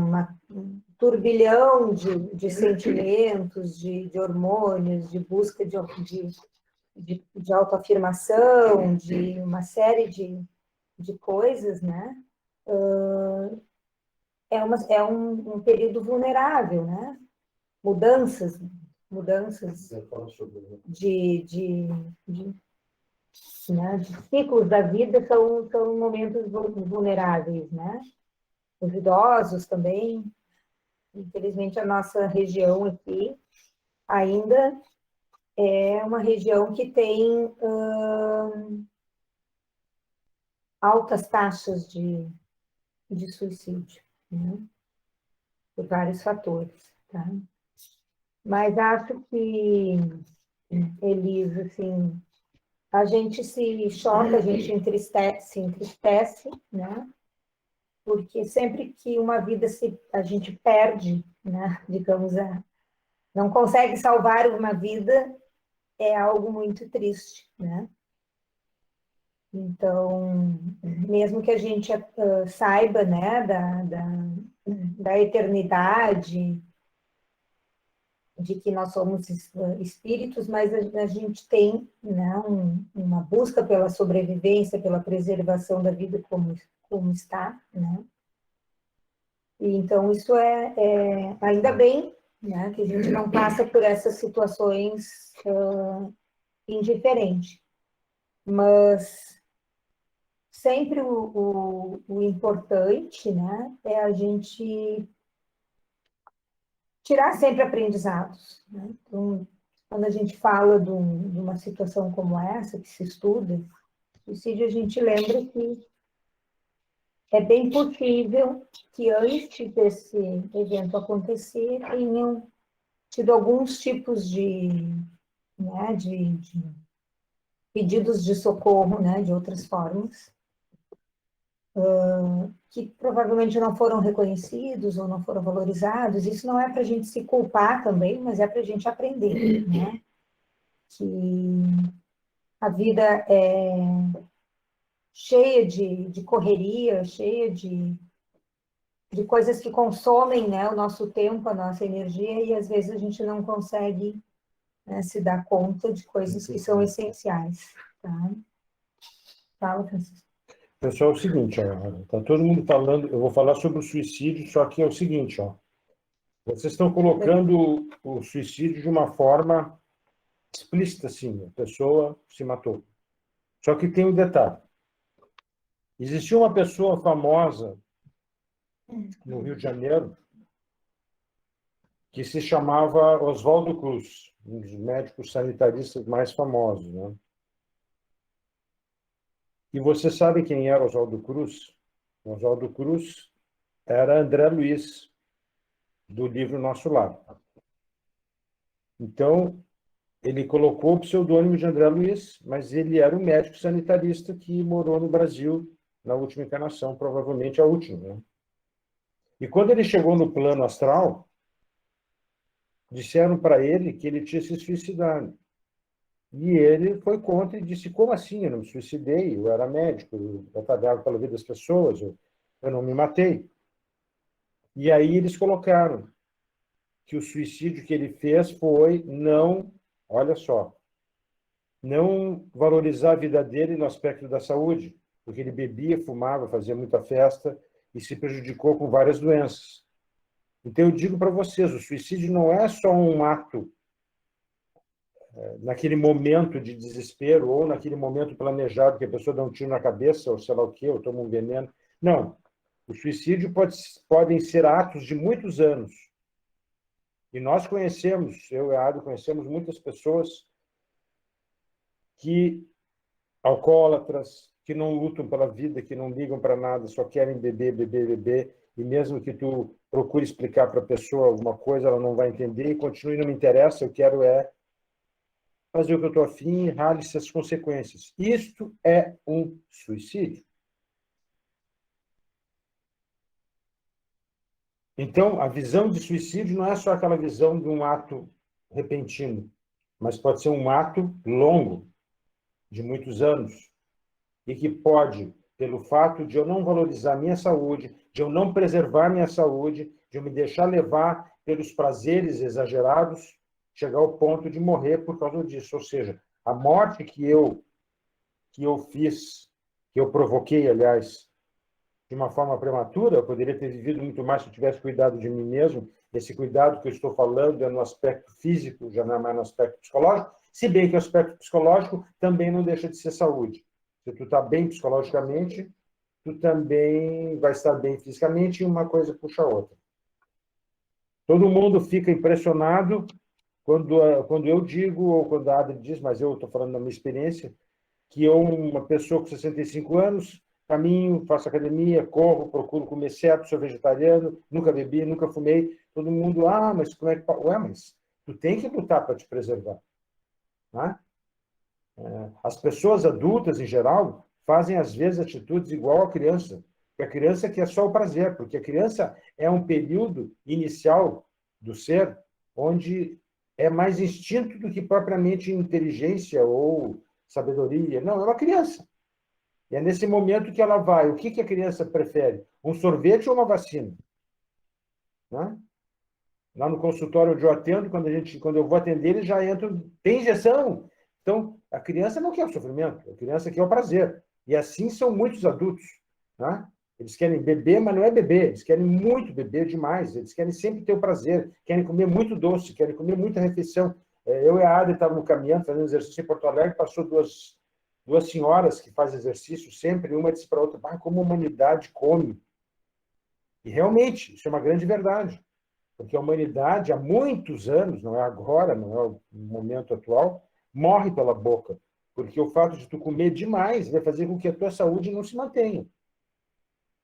um turbilhão de sentimentos, de hormônios, de busca de autoafirmação, de uma série de coisas, né? É um período vulnerável, né? Mudanças de, né, de ciclos da vida são momentos vulneráveis, né? Os idosos também. Infelizmente, a nossa região aqui ainda é uma região que tem altas taxas de suicídio, né? Por vários fatores, tá? Mas acho que, Elisa, assim, a gente se choca, a gente entristece, né? Porque sempre que uma vida a gente perde, né? Digamos, não consegue salvar uma vida, é algo muito triste, né? Então, mesmo que a gente saiba, né, da eternidade, de que nós somos espíritos, mas a gente tem, né, uma busca pela sobrevivência, pela preservação da vida como está, né? E então isso ainda bem, né, que a gente não passa por essas situações indiferente, mas sempre o importante, né, é a gente tirar sempre aprendizados, né? Então, quando a gente fala de uma situação como essa, que se estuda, suicídio, a gente lembra que é bem possível que antes desse evento acontecer, tenham tido alguns tipos né, de pedidos de socorro, né, de outras formas, que provavelmente não foram reconhecidos ou não foram valorizados. Isso não é para a gente se culpar também, mas é para a gente aprender, né? Que a vida é cheia de correria, cheia de coisas que consomem, né, o nosso tempo, a nossa energia, e às vezes a gente não consegue, né, se dar conta de coisas que são essenciais. Tá? Fala, Francisco. Pessoal, é o seguinte, está todo mundo falando, eu vou falar sobre o suicídio, só que é o seguinte, vocês estão colocando o suicídio de uma forma explícita, assim, a pessoa se matou. Só que tem um detalhe. Existia uma pessoa famosa no Rio de Janeiro que se chamava Oswaldo Cruz, um dos médicos sanitaristas mais famosos, né? E você sabe quem era Oswaldo Cruz? Oswaldo Cruz era André Luiz, do livro Nosso Lar. Então, ele colocou o pseudônimo de André Luiz, mas ele era um médico sanitarista que morou no Brasil na última encarnação, provavelmente a última, né? E quando ele chegou no plano astral, disseram para ele que ele tinha se suicidado. E ele foi contra e disse, como assim? Eu não me suicidei, eu era médico, eu batalhava pela vida das pessoas, eu não me matei. E aí eles colocaram que o suicídio que ele fez foi não, olha só, não valorizar a vida dele no aspecto da saúde, porque ele bebia, fumava, fazia muita festa e se prejudicou com várias doenças. Então eu digo para vocês, o suicídio não é só um ato naquele momento de desespero ou naquele momento planejado que a pessoa dá um tiro na cabeça ou sei lá o quê, ou toma um veneno. Não. O suicídio podem ser atos de muitos anos. E nós conhecemos, eu e a Ado, conhecemos muitas pessoas que alcoólatras, que não lutam pela vida, que não ligam para nada, só querem beber, beber, beber, e mesmo que tu procure explicar para a pessoa alguma coisa, ela não vai entender e continue, não me interessa, eu quero fazer o que eu estou afim e rale-se as consequências. Isto é um suicídio. Então, a visão de suicídio não é só aquela visão de um ato repentino, mas pode ser um ato longo, de muitos anos, e que pode, pelo fato de eu não valorizar minha saúde, de eu não preservar minha saúde, de eu me deixar levar pelos prazeres exagerados, chegar ao ponto de morrer por causa disso. Ou seja, a morte que eu fiz, que eu provoquei, aliás, de uma forma prematura, eu poderia ter vivido muito mais se eu tivesse cuidado de mim mesmo. Esse cuidado que eu estou falando é no aspecto físico, já não é mais no aspecto psicológico, se bem que o aspecto psicológico também não deixa de ser saúde. Se tu está bem psicologicamente, tu também vai estar bem fisicamente e uma coisa puxa a outra. Todo mundo fica impressionado quando eu digo, ou quando a Adri diz, mas eu estou falando da minha experiência, que eu, uma pessoa com 65 anos, caminho, faço academia, corro, procuro comer certo, sou vegetariano, nunca bebi, nunca fumei. Todo mundo, mas como é que... Ué, mas tu tem que lutar para te preservar. Né? As pessoas adultas, em geral, fazem, às vezes, atitudes igual à criança. E a criança quer só o prazer, porque a criança é um período inicial do ser onde é mais instinto do que propriamente inteligência ou sabedoria. Não, é uma criança. E é nesse momento que ela vai. O que a criança prefere? Um sorvete ou uma vacina? Né? Lá no consultório onde eu atendo, quando eu vou atender, eles já entram, tem injeção. Então, a criança não quer o sofrimento, a criança quer o prazer. E assim são muitos adultos. Né? Eles querem beber, mas não é beber. Eles querem muito beber demais. Eles querem sempre ter o prazer. Querem comer muito doce, querem comer muita refeição. Eu e a Ada estávamos caminhando, fazendo exercício em Porto Alegre, passou duas senhoras que fazem exercício sempre, e uma disse para a outra, como a humanidade come. E realmente, isso é uma grande verdade. Porque a humanidade, há muitos anos, não é agora, não é o momento atual, morre pela boca. Porque o fato de tu comer demais vai fazer com que a tua saúde não se mantenha.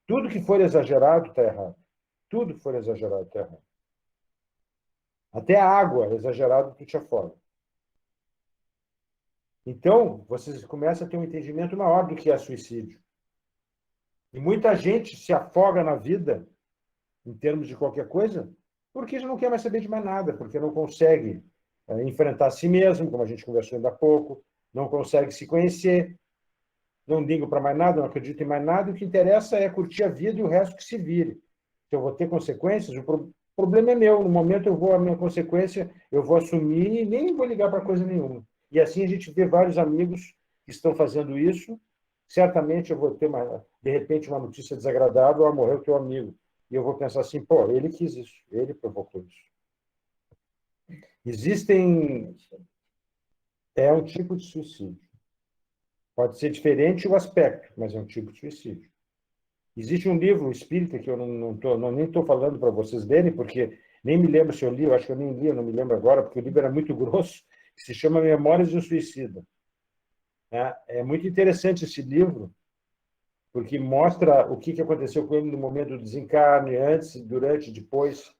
Tudo que for exagerado está errado. Tudo que for exagerado está errado. Até a água exagerada tu te afoga. Então, vocês começam a ter um entendimento maior do que é suicídio. E muita gente se afoga na vida, em termos de qualquer coisa, porque já não quer mais saber de mais nada, porque não consegue enfrentar a si mesmo, como a gente conversou ainda há pouco, não consegue se conhecer, não ligo para mais nada, não acredito em mais nada, o que interessa é curtir a vida e o resto que se vire. Se eu vou ter consequências, o problema é meu, no momento a minha consequência, eu vou assumir e nem vou ligar para coisa nenhuma. E assim a gente vê vários amigos que estão fazendo isso, certamente eu vou ter, de repente, uma notícia desagradável, morreu teu amigo. E eu vou pensar assim, ele quis isso, ele provocou isso. É um tipo de suicídio. Pode ser diferente o aspecto, mas é um tipo de suicídio. Existe um livro espírita que eu nem estou falando para vocês lerem, porque nem me lembro se eu li, eu acho que eu nem li, eu não me lembro agora, porque o livro era muito grosso, que se chama Memórias de um Suicida. É muito interessante esse livro, porque mostra o que aconteceu com ele no momento do desencarne, antes, durante, depois,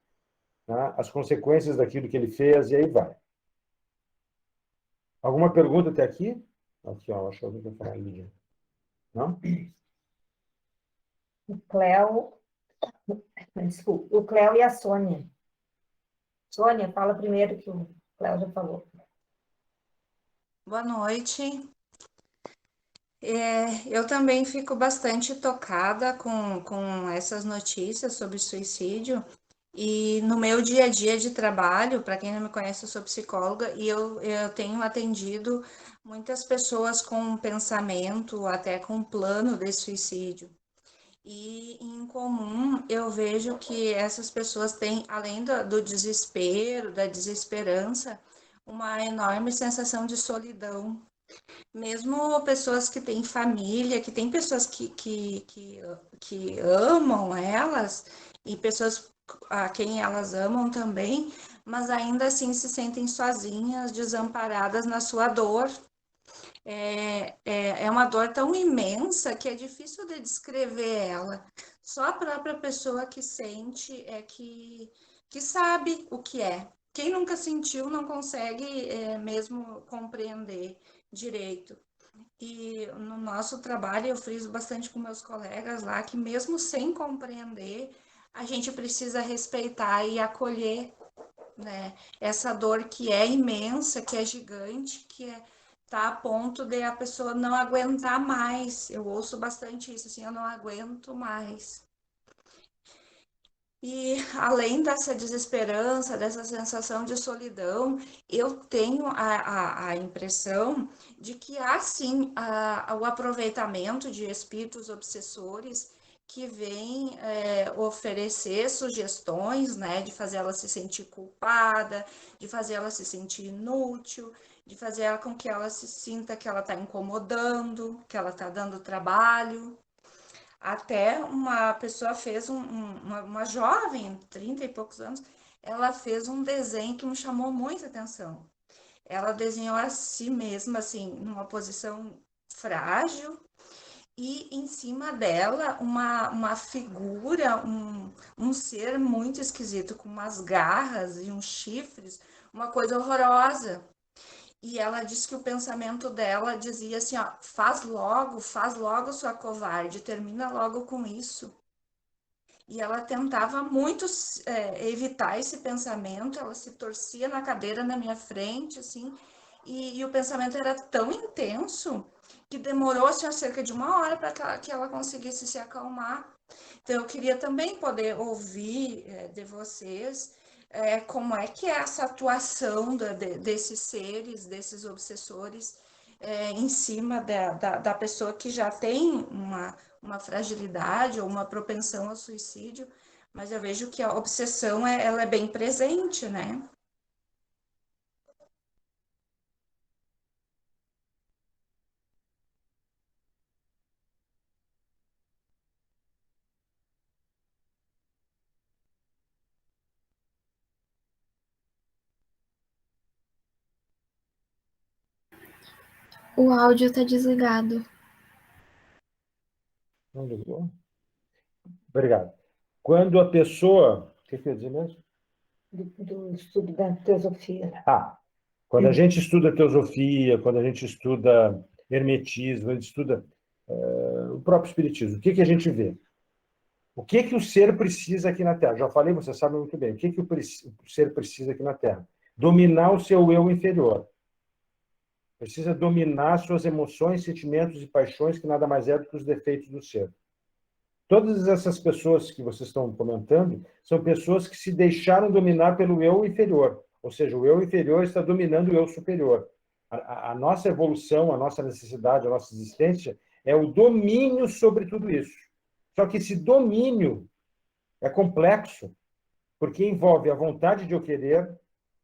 as consequências daquilo que ele fez, e aí vai. Alguma pergunta até aqui? Aqui, acho que alguém vai falar, Lídia. Não? O Cléo e a Sônia. Sônia, fala primeiro que o Cléo já falou. Boa noite. Eu também fico bastante tocada com essas notícias sobre suicídio. E no meu dia a dia de trabalho, para quem não me conhece, eu sou psicóloga e eu tenho atendido muitas pessoas com pensamento, até com plano de suicídio. E em comum eu vejo que essas pessoas têm, além do desespero, da desesperança, uma enorme sensação de solidão. Mesmo pessoas que têm família, que tem pessoas que amam elas e pessoas a quem elas amam também, mas ainda assim se sentem sozinhas, desamparadas na sua dor. é uma dor tão imensa que é difícil de descrever ela. Só a própria pessoa que sente que sabe o que é. Quem nunca sentiu não consegue mesmo compreender direito. E no nosso trabalho eu friso bastante com meus colegas lá que mesmo sem compreender, a gente precisa respeitar e acolher, né, essa dor que é imensa, que é gigante, tá a ponto de a pessoa não aguentar mais. Eu ouço bastante isso, assim, eu não aguento mais. E além dessa desesperança, dessa sensação de solidão, eu tenho a impressão de que há sim o aproveitamento de espíritos obsessores que vêm oferecer sugestões, né, de fazer ela se sentir culpada, de fazer ela se sentir inútil, de fazer ela com que ela se sinta que ela está incomodando, que ela está dando trabalho. Até uma pessoa fez uma jovem, 30 e poucos anos, ela fez um desenho que me chamou muita atenção. Ela desenhou a si mesma, assim, numa posição frágil, e em cima dela uma figura, um ser muito esquisito, com umas garras e uns chifres, uma coisa horrorosa. E ela disse que o pensamento dela dizia assim, ó, faz logo, sua covarde, termina logo com isso. E ela tentava muito evitar esse pensamento, ela se torcia na cadeira na minha frente, assim, e o pensamento era tão intenso que demorou assim, cerca de 1 hora para que ela conseguisse se acalmar. Então, eu queria também poder ouvir de vocês como é que é essa atuação desses seres, desses obsessores, em cima da pessoa que já tem uma fragilidade ou uma propensão ao suicídio, mas eu vejo que a obsessão ela é bem presente, né? O áudio está desligado. Não ligou? Obrigado. Quando a pessoa... O que eu ia dizer mesmo? Do estudo da teosofia. Quando a gente estuda teosofia, quando a gente estuda hermetismo, a gente estuda o próprio espiritismo, o que a gente vê? O que o ser precisa aqui na Terra? Já falei, você sabe muito bem. O que o ser precisa aqui na Terra? Dominar o seu eu inferior. Precisa dominar suas emoções, sentimentos e paixões, que nada mais é do que os defeitos do ser. Todas essas pessoas que vocês estão comentando são pessoas que se deixaram dominar pelo eu inferior. Ou seja, o eu inferior está dominando o eu superior. A nossa evolução, a nossa necessidade, a nossa existência é o domínio sobre tudo isso. Só que esse domínio é complexo, porque envolve a vontade de eu querer,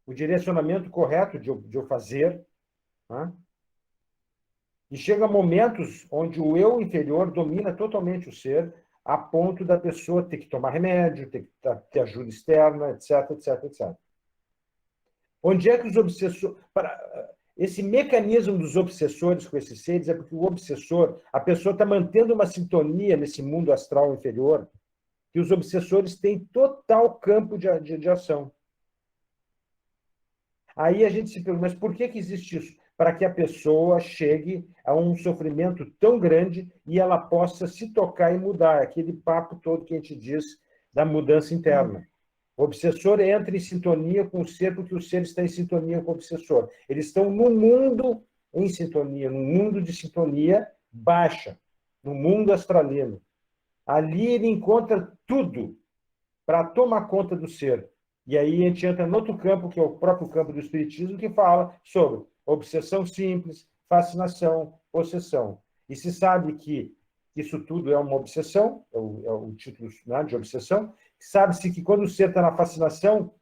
o direcionamento correto de eu fazer, né? E chega momentos onde o eu inferior domina totalmente o ser, a ponto da pessoa ter que tomar remédio, ter que ter ajuda externa, etc, etc, etc. Onde é que os obsessores... Esse mecanismo dos obsessores com esses seres é porque o obsessor, a pessoa está mantendo uma sintonia nesse mundo astral inferior, que os obsessores têm total campo de ação. Aí a gente se pergunta, mas por que existe isso? Para que a pessoa chegue a um sofrimento tão grande e ela possa se tocar e mudar. Aquele papo todo que a gente diz da mudança interna. O obsessor entra em sintonia com o ser, porque o ser está em sintonia com o obsessor. Eles estão no mundo em sintonia, num mundo de sintonia baixa, no mundo astralino. Ali ele encontra tudo para tomar conta do ser. E aí a gente entra no outro campo, que é o próprio campo do espiritismo, que fala sobre obsessão simples, fascinação, possessão. E se sabe que isso tudo é uma obsessão, é o título, né, de obsessão. Sabe-se que quando o ser está na fascinação,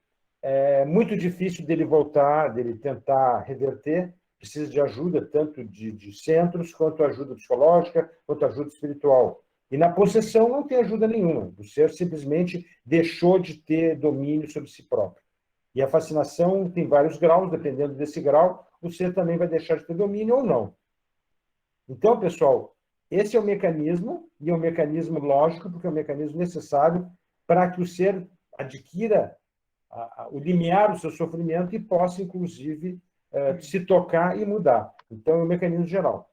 é muito difícil dele voltar, dele tentar reverter, precisa de ajuda, tanto de centros, quanto ajuda psicológica, quanto ajuda espiritual. E na possessão não tem ajuda nenhuma. O ser simplesmente deixou de ter domínio sobre si próprio. E a fascinação tem vários graus, dependendo desse grau, o ser também vai deixar de ter domínio ou não. Então, pessoal, esse é o mecanismo, e é um mecanismo lógico, porque é um mecanismo necessário para que o ser adquira o limiar do seu sofrimento e possa, inclusive, se tocar e mudar. Então, é um mecanismo geral.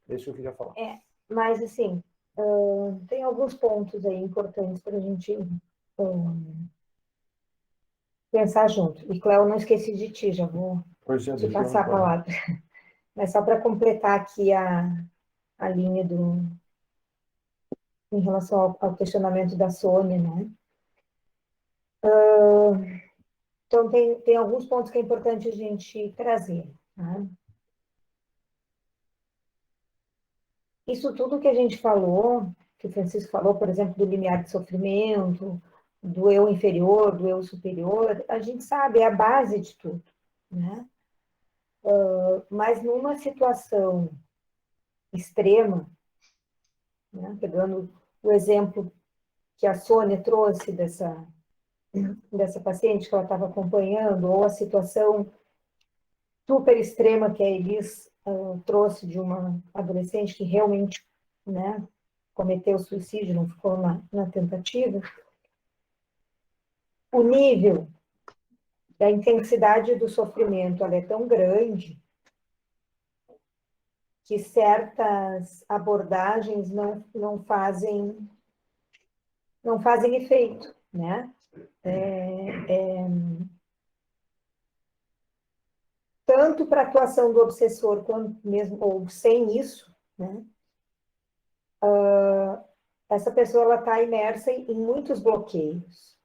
É isso que eu queria falar. Mas, assim, tem alguns pontos aí importantes para a gente pensar junto. E, Cléo, não esqueci de ti, já vou te passar a palavra. Mas só para completar aqui a linha em relação ao questionamento da Sônia, né? Então, tem alguns pontos que é importante a gente trazer, tá? Isso tudo que a gente falou, que o Francisco falou, por exemplo, do limiar de sofrimento, do eu inferior, do eu superior, a gente sabe, é a base de tudo, né? Mas numa situação extrema, né, pegando o exemplo que a Sônia trouxe dessa paciente que ela estava acompanhando, ou a situação super extrema que a Elis trouxe de uma adolescente que realmente, né, cometeu suicídio, não ficou na tentativa, o nível da intensidade do sofrimento ela é tão grande que certas abordagens não fazem efeito, né? Tanto para a atuação do obsessor, quanto mesmo, ou sem isso, né? Essa pessoa ela está imersa em muitos bloqueios.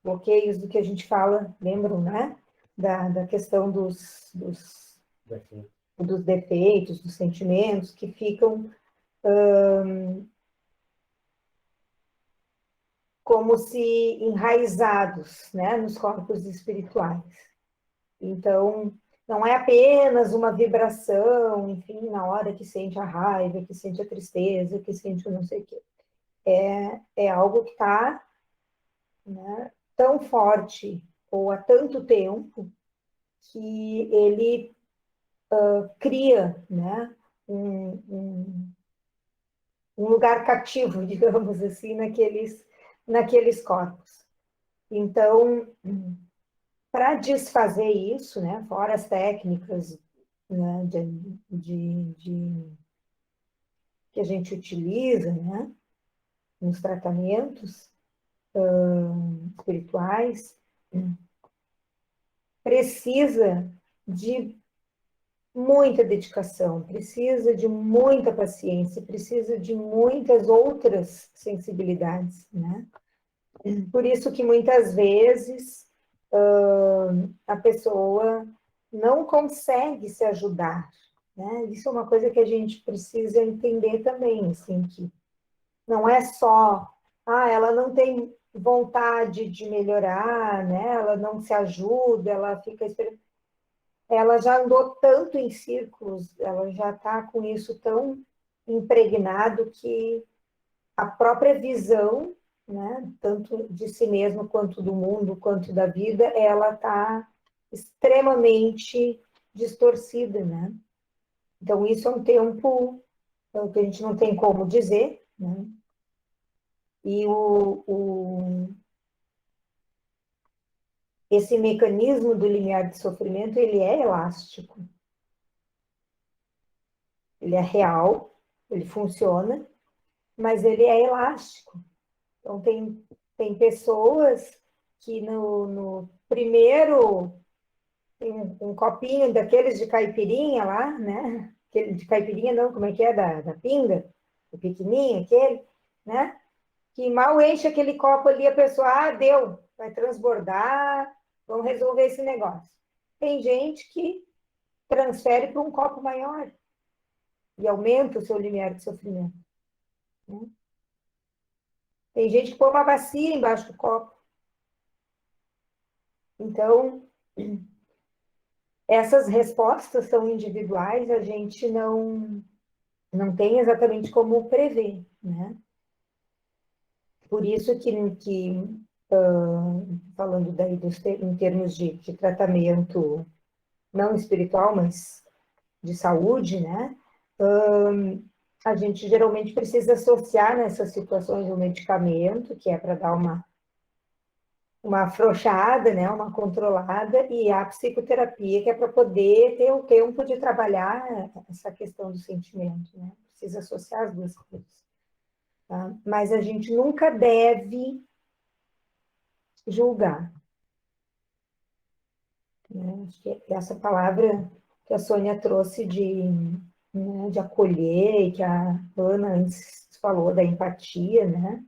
Bloqueios do que a gente fala, lembram, né? Da questão dos defeitos, dos sentimentos, que ficam como se enraizados, né, nos corpos espirituais. Então, não é apenas uma vibração, enfim, na hora que sente a raiva, que sente a tristeza, que sente o não sei o quê. É algo que está, né, tão forte, ou há tanto tempo, que ele cria, né, um lugar cativo, digamos assim, naqueles corpos. Então, para desfazer isso, né, fora as técnicas, né, que a gente utiliza, né, nos tratamentos espirituais, precisa de muita dedicação, precisa de muita paciência, precisa de muitas outras sensibilidades, né? Por isso que muitas vezes a pessoa não consegue se ajudar, né? Isso é uma coisa que a gente precisa entender também, assim, que não é só, ela não tem vontade de melhorar, né? Ela não se ajuda, ela fica esperando. Ela já andou tanto em círculos, ela já está com isso tão impregnado que a própria visão, né, tanto de si mesma, quanto do mundo, quanto da vida, ela está extremamente distorcida, né? Então, isso é um tempo que a gente não tem como dizer, né? E esse mecanismo do limiar de sofrimento, ele é elástico. Ele é real, ele funciona, mas ele é elástico. Então, tem pessoas que no primeiro, tem um copinho daqueles de caipirinha lá, né? Aquele de caipirinha não, como é que é? Da pinga, o pequenininho, aquele, né? Que mal enche aquele copo ali, a pessoa, deu, vai transbordar, vamos resolver esse negócio. Tem gente que transfere para um copo maior e aumenta o seu limiar de sofrimento, né? Tem gente que põe uma bacia embaixo do copo. Então, essas respostas são individuais, a gente não tem exatamente como prever, né? Por isso que falando daí em termos de tratamento não espiritual, mas de saúde, né? A gente geralmente precisa associar nessas situações um medicamento, que é para dar uma afrouxada, né, uma controlada, e a psicoterapia, que é para poder ter o tempo de trabalhar essa questão do sentimento, né? Precisa associar as duas coisas. Tá? Mas a gente nunca deve julgar. Né? Acho que essa palavra que a Sônia trouxe né, de acolher, e que a Ana antes falou da empatia, né?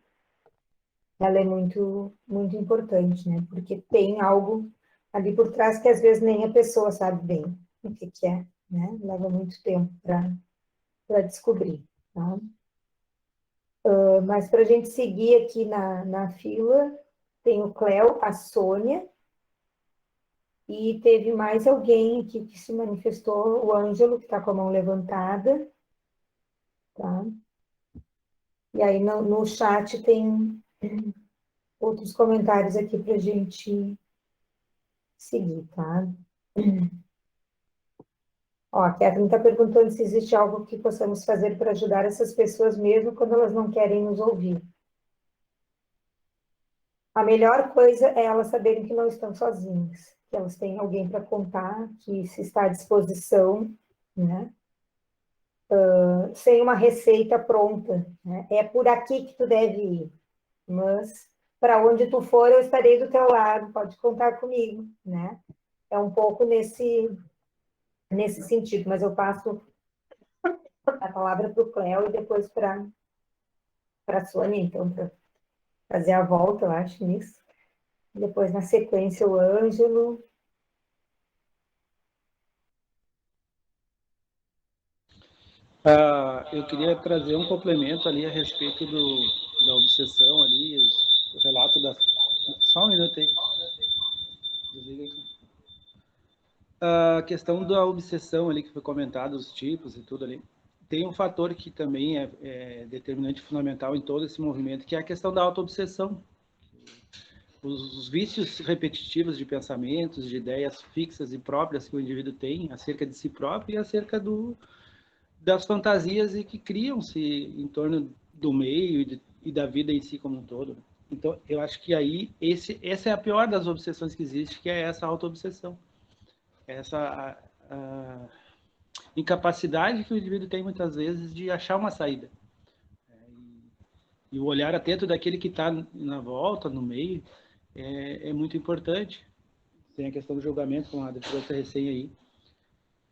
Ela é muito, muito importante, né? Porque tem algo ali por trás que às vezes nem a pessoa sabe bem o que é, né? Leva muito tempo para descobrir, tá? Mas para a gente seguir aqui na fila, tem o Cléo, a Sônia, e teve mais alguém aqui que se manifestou, o Ângelo, que está com a mão levantada, tá? E aí no chat tem outros comentários aqui para a gente seguir, tá? Ó, a Catherine está perguntando se existe algo que possamos fazer para ajudar essas pessoas mesmo quando elas não querem nos ouvir. A melhor coisa é elas saberem que não estão sozinhas, que elas têm alguém para contar, que se está à disposição, né? Sem uma receita pronta, né? É por aqui que tu deve ir, mas para onde tu for eu estarei do teu lado, pode contar comigo, né? É um pouco nesse sentido, mas eu passo a palavra para o Cléo e depois para a Sônia, então, para fazer a volta, eu acho, nisso. Depois, na sequência, o Ângelo. Eu queria trazer um complemento ali a respeito da obsessão ali, o relato da... Só um minuto aí. Desliga aí. A questão da obsessão ali que foi comentado, os tipos e tudo ali. Tem um fator que também é determinante fundamental em todo esse movimento, que é a questão da autoobsessão. Os vícios repetitivos de pensamentos, de ideias fixas e próprias que o indivíduo tem acerca de si próprio e acerca das fantasias e que criam-se em torno do meio e da vida em si como um todo. Então, eu acho que aí essa é a pior das obsessões que existe, que é essa autoobsessão. Essa incapacidade que o indivíduo tem muitas vezes de achar uma saída. E o olhar atento daquele que está na volta, no meio, é muito importante. Tem a questão do julgamento, como a Adri trouxe recém aí.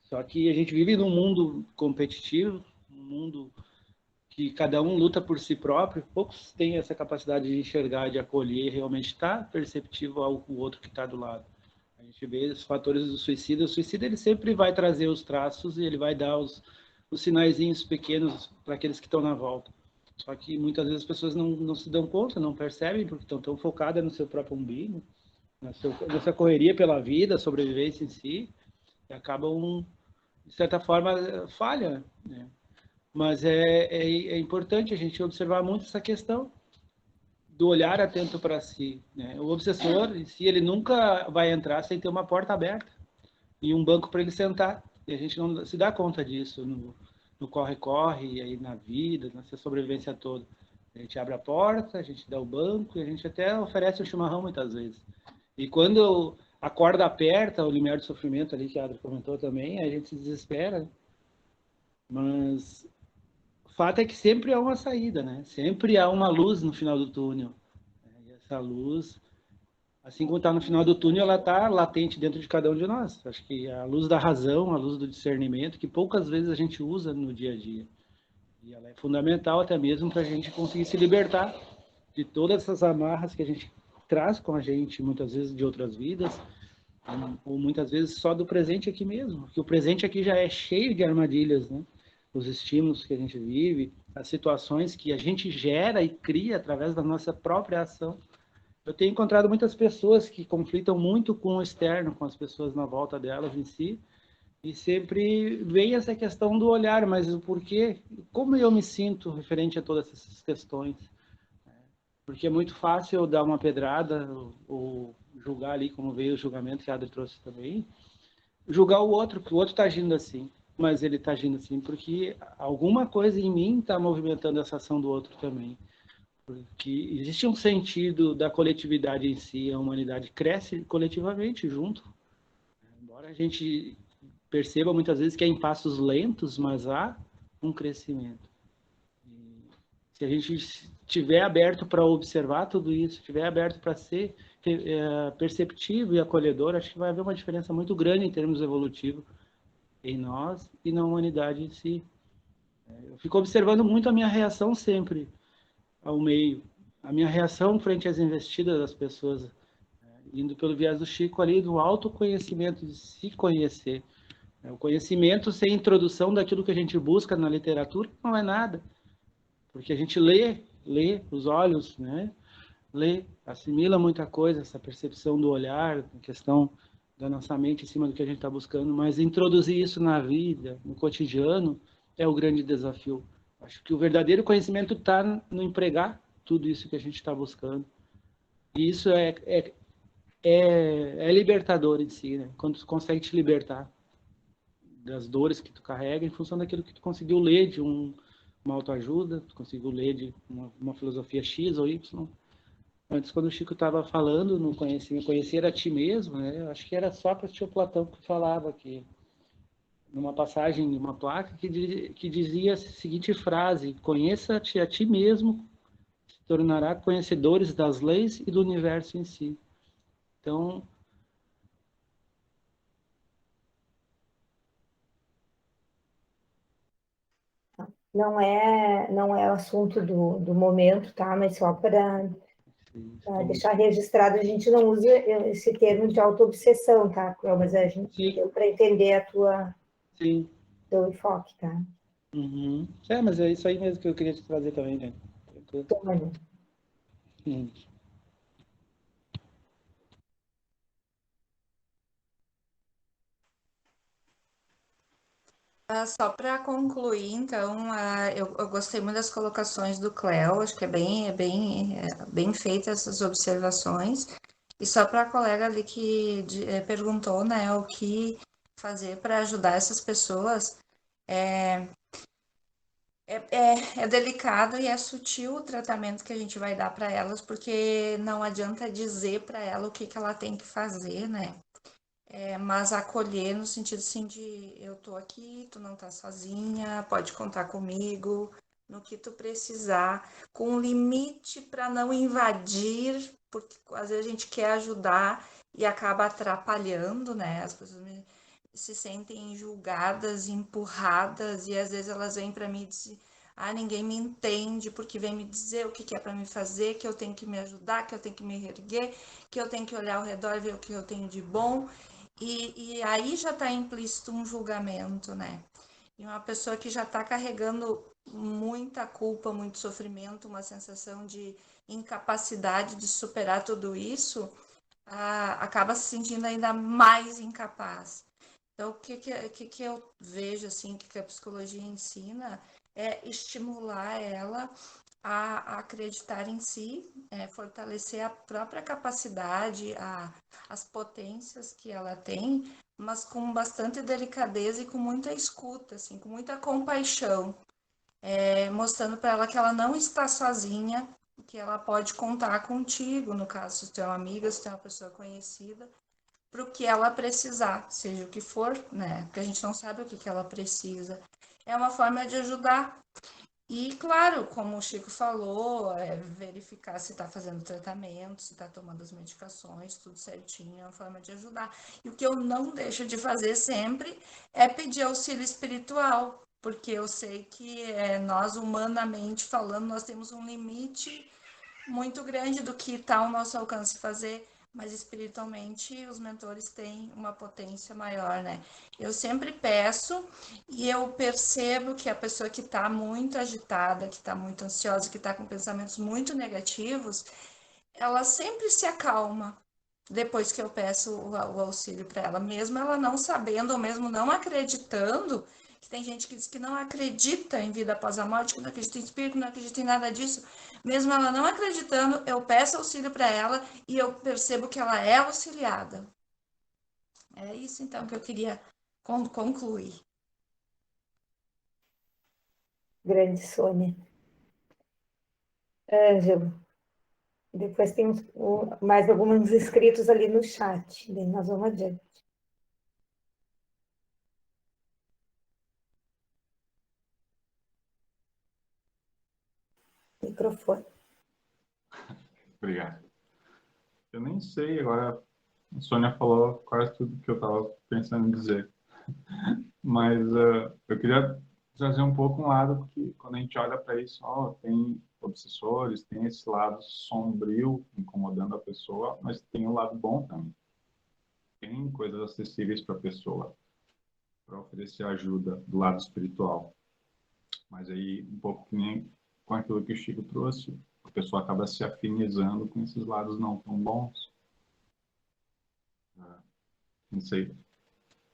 Só que a gente vive num mundo competitivo, um mundo que cada um luta por si próprio, poucos têm essa capacidade de enxergar, de acolher, realmente estar perceptivo ao outro que está do lado. A gente vê os fatores do suicídio. O suicídio ele sempre vai trazer os traços e ele vai dar os sinaizinhos pequenos para aqueles que estão na volta. Só que muitas vezes as pessoas não se dão conta, não percebem, porque estão tão focadas no seu próprio umbigo, nessa correria pela vida, sobrevivência em si, e acabam, de certa forma, falha, né? Mas é importante a gente observar muito essa questão do olhar atento para si, né? O obsessor, em si, ele nunca vai entrar sem ter uma porta aberta e um banco para ele sentar. E a gente não se dá conta disso no corre-corre, aí na vida, nessa sobrevivência toda. A gente abre a porta, a gente dá o banco e a gente até oferece o chimarrão muitas vezes. E quando a corda aperta, o limiar de sofrimento ali que a Adri comentou também, a gente se desespera. Mas o fato é que sempre há uma saída, né? Sempre há uma luz no final do túnel. E essa luz, assim como está no final do túnel, ela está latente dentro de cada um de nós. Acho que a luz da razão, a luz do discernimento, que poucas vezes a gente usa no dia a dia. E ela é fundamental até mesmo para a gente conseguir se libertar de todas essas amarras que a gente traz com a gente, muitas vezes de outras vidas, ou muitas vezes só do presente aqui mesmo. Porque o presente aqui já é cheio de armadilhas, né? Os estímulos que a gente vive, as situações que a gente gera e cria através da nossa própria ação. Eu tenho encontrado muitas pessoas que conflitam muito com o externo, com as pessoas na volta delas em si, e sempre vem essa questão do olhar, mas o porquê, como eu me sinto referente a todas essas questões? Porque é muito fácil eu dar uma pedrada ou julgar ali, como veio o julgamento que a Adri trouxe também, julgar o outro, que o outro está agindo assim. mas ele está agindo assim porque alguma coisa em mim está movimentando essa ação do outro também. Porque existe um sentido da coletividade em si, a humanidade cresce coletivamente junto. Embora a gente perceba muitas vezes que é em passos lentos, mas há um crescimento. E se a gente estiver aberto para observar tudo isso, estiver aberto para ser perceptivo e acolhedor, acho que vai haver uma diferença muito grande em termos evolutivos em nós e na humanidade em si. Eu fico observando muito a minha reação sempre ao meio, a minha reação frente às investidas das pessoas, indo pelo viés do Chico ali, do autoconhecimento, de se conhecer. O conhecimento sem introdução daquilo que a gente busca na literatura não é nada, porque a gente lê os olhos, né? Lê, assimila muita coisa, essa percepção do olhar, a questão da nossa mente em cima do que a gente está buscando, mas introduzir isso na vida, no cotidiano, é o grande desafio. Acho que o verdadeiro conhecimento está no empregar tudo isso que a gente está buscando. E isso é libertador em si, né? Quando tu consegue te libertar das dores que tu carrega em função daquilo que tu conseguiu ler de uma autoajuda, tu conseguiu ler de uma filosofia X ou Y. Antes, quando o Chico estava falando no conhecer a ti mesmo, né? Eu acho que era Sócrates ou Platão que falava que numa passagem, numa placa, que dizia a seguinte frase: conheça-te a ti mesmo, se tornará conhecedores das leis e do universo em si. Então, não é o assunto do momento, tá? Mas só para deixar registrado, a gente não usa esse termo de autoobsessão, tá? Mas a gente deu para entender teu enfoque, tá? Uhum. Mas é isso aí mesmo que eu queria te trazer também, né? Só para concluir, então, eu gostei muito das colocações do Cléo, acho que é bem feitas essas observações. E só para a colega ali que perguntou, né, o que fazer para ajudar essas pessoas, é delicado e é sutil o tratamento que a gente vai dar para elas, porque não adianta dizer para ela o que ela tem que fazer, né? Mas acolher no sentido assim de eu tô aqui, tu não tá sozinha, pode contar comigo, no que tu precisar, com um limite para não invadir, porque às vezes a gente quer ajudar e acaba atrapalhando, né? As pessoas se sentem julgadas, empurradas, e às vezes elas vêm para mim e dizem: ninguém me entende, porque vem me dizer o que é para me fazer, que eu tenho que me ajudar, que eu tenho que me erguer, que eu tenho que olhar ao redor e ver o que eu tenho de bom. E aí já está implícito um julgamento, né? E uma pessoa que já está carregando muita culpa, muito sofrimento, uma sensação de incapacidade de superar tudo isso, acaba se sentindo ainda mais incapaz. Então, o que eu vejo, assim, que a psicologia ensina é estimular ela a acreditar em si, fortalecer a própria capacidade, as potências que ela tem, mas com bastante delicadeza e com muita escuta, assim, com muita compaixão, mostrando para ela que ela não está sozinha, que ela pode contar contigo, no caso, se tu é uma amiga, se tu é uma pessoa conhecida, para o que ela precisar, seja o que for, né? Porque a gente não sabe o que ela precisa. É uma forma de ajudar. E, claro, como o Chico falou, verificar se está fazendo tratamento, se está tomando as medicações, tudo certinho, é uma forma de ajudar. E o que eu não deixo de fazer sempre é pedir auxílio espiritual, porque eu sei que nós, humanamente falando, nós temos um limite muito grande do que está ao nosso alcance fazer, mas espiritualmente os mentores têm uma potência maior, né? Eu sempre peço e eu percebo que a pessoa que está muito agitada, que está muito ansiosa, que está com pensamentos muito negativos, ela sempre se acalma depois que eu peço o auxílio para ela, mesmo ela não sabendo ou mesmo não acreditando, que tem gente que diz que não acredita em vida após a morte, que não acredita em espírito, não acredita em nada disso, mesmo ela não acreditando, eu peço auxílio para ela e eu percebo que ela é auxiliada. É isso então que eu queria concluir. Grande Sônia. Ângelo. Depois tem mais alguns inscritos ali no chat. Daí nós vamos adiante. Microfone. Obrigado. Eu nem sei agora. A Sônia falou quase tudo que eu estava pensando em dizer. Mas eu queria trazer um pouco um lado, porque quando a gente olha para isso, tem obsessores, tem esse lado sombrio incomodando a pessoa, mas tem o lado bom também. Tem coisas acessíveis para a pessoa, para oferecer ajuda do lado espiritual. Mas aí, um pouco que nem com aquilo que o Chico trouxe, a pessoa acaba se afinizando com esses lados não tão bons. Não sei,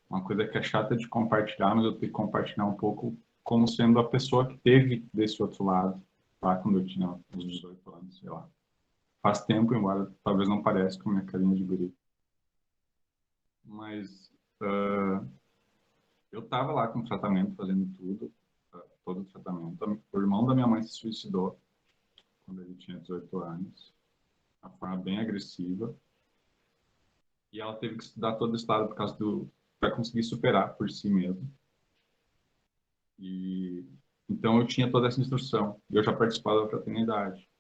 uma coisa que é chata de compartilhar, mas eu tenho que compartilhar um pouco como sendo a pessoa que teve desse outro lado, lá quando eu tinha uns 18 anos, sei lá. Faz tempo, embora talvez não pareça com a minha carinha de guri. Mas eu estava lá com tratamento, fazendo tudo, todo o tratamento. O irmão da minha mãe se suicidou quando ele tinha 18 anos, de uma forma bem agressiva. E ela teve que estudar todo esse lado por causa para conseguir superar por si mesma. E então eu tinha toda essa instrução. E eu já participava da fraternidade.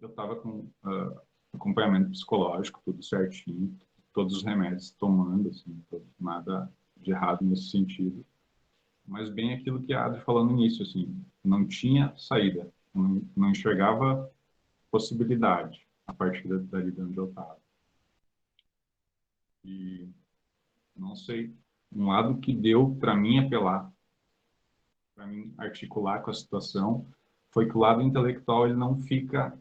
Eu estava com acompanhamento psicológico, tudo certinho, todos os remédios tomando, assim, nada de errado nesse sentido. Mas bem aquilo que a Adri falou no início, assim, não tinha saída, não enxergava possibilidade a partir dali de onde eu estava. E não sei, um lado que deu para mim apelar, para mim articular com a situação, foi que o lado intelectual ele não fica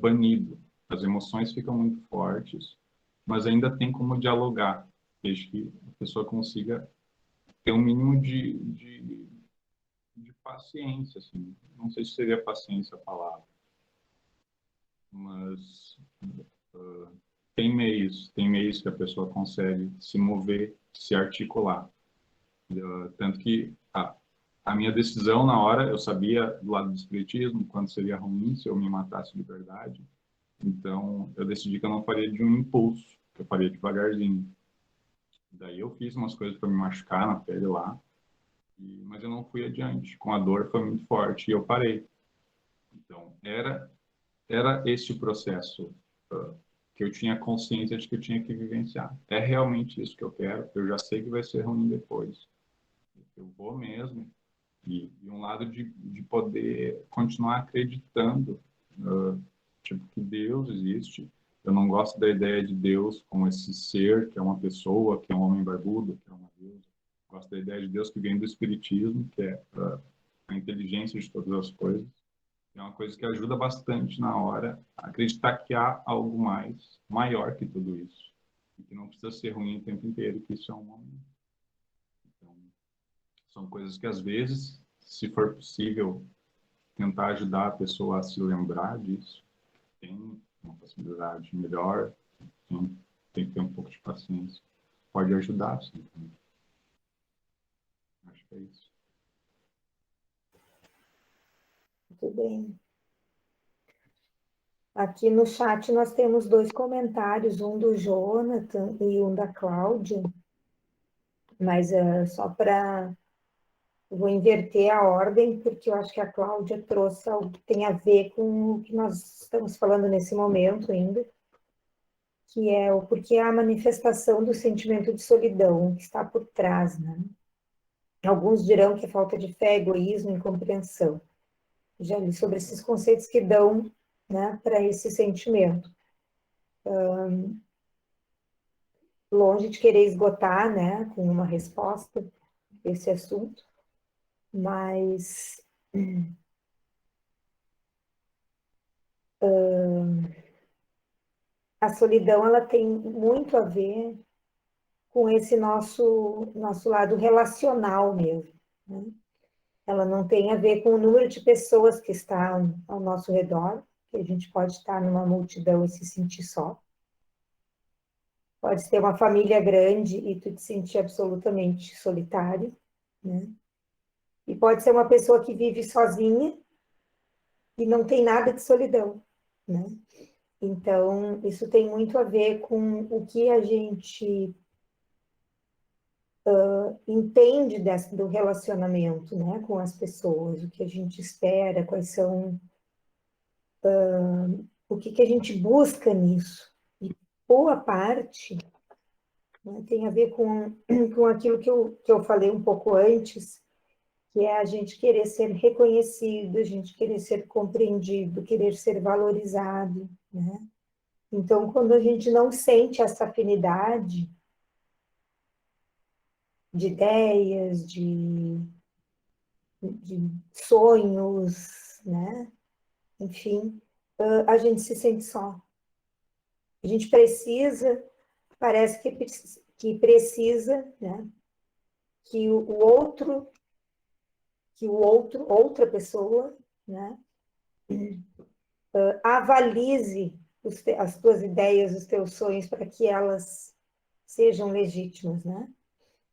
banido. As emoções ficam muito fortes, mas ainda tem como dialogar, desde que a pessoa consiga ter um mínimo de paciência, assim. Não sei se seria paciência a palavra, mas tem meios que a pessoa consegue se mover, se articular. Tanto que a minha decisão na hora, eu sabia do lado do espiritismo, quando seria ruim se eu me matasse de verdade. Então, eu decidi que eu não faria de um impulso, que eu faria devagarzinho. Daí eu fiz umas coisas para me machucar na pele lá, mas eu não fui adiante. Com a dor foi muito forte e eu parei. Então, era esse o processo que eu tinha consciência de que eu tinha que vivenciar. É realmente isso que eu quero, eu já sei que vai ser ruim depois. Eu vou mesmo. E um lado de poder continuar acreditando tipo, que Deus existe. Eu não gosto da ideia de Deus como esse ser, que é uma pessoa, que é um homem barbudo, que é uma deusa. Eu gosto da ideia de Deus que vem do espiritismo, que é a inteligência de todas as coisas. É uma coisa que ajuda bastante na hora a acreditar que há algo mais, maior que tudo isso. E que não precisa ser ruim o tempo inteiro, que isso é um momento. Então, são coisas que, às vezes, se for possível, tentar ajudar a pessoa a se lembrar disso, tem uma possibilidade melhor, tem que ter um pouco de paciência. Pode ajudar, sim. Acho que é isso. Muito bem. Aqui no chat nós temos 2 comentários, um do Jonathan e um da Cláudia, mas só para... Vou inverter a ordem, porque eu acho que a Cláudia trouxe algo que tem a ver com o que nós estamos falando nesse momento ainda, que é o porquê a manifestação do sentimento de solidão que está por trás, né? Alguns dirão que é falta de fé, egoísmo, incompreensão. Já li sobre esses conceitos que dão, né, para esse sentimento. Longe de querer esgotar, né, com uma resposta esse assunto, mas a solidão ela tem muito a ver com esse nosso lado relacional mesmo, né? Ela não tem a ver com o número de pessoas que estão ao nosso redor, que a gente pode estar numa multidão e se sentir só. Pode ter uma família grande e tu te sentir absolutamente solitário, né? E pode ser uma pessoa que vive sozinha e não tem nada de solidão, né? Então, isso tem muito a ver com o que a gente entende do relacionamento, né, com as pessoas, o que a gente espera, quais são, o que a gente busca nisso. E boa parte, né, tem a ver com aquilo que eu falei um pouco antes, que é a gente querer ser reconhecido, a gente querer ser compreendido, querer ser valorizado, né? Então, quando a gente não sente essa afinidade de ideias, de sonhos, né? Enfim, a gente se sente só. A gente precisa, parece que precisa, né? Que outra pessoa, né? Avalize as tuas ideias, os teus sonhos, para que elas sejam legítimas, né?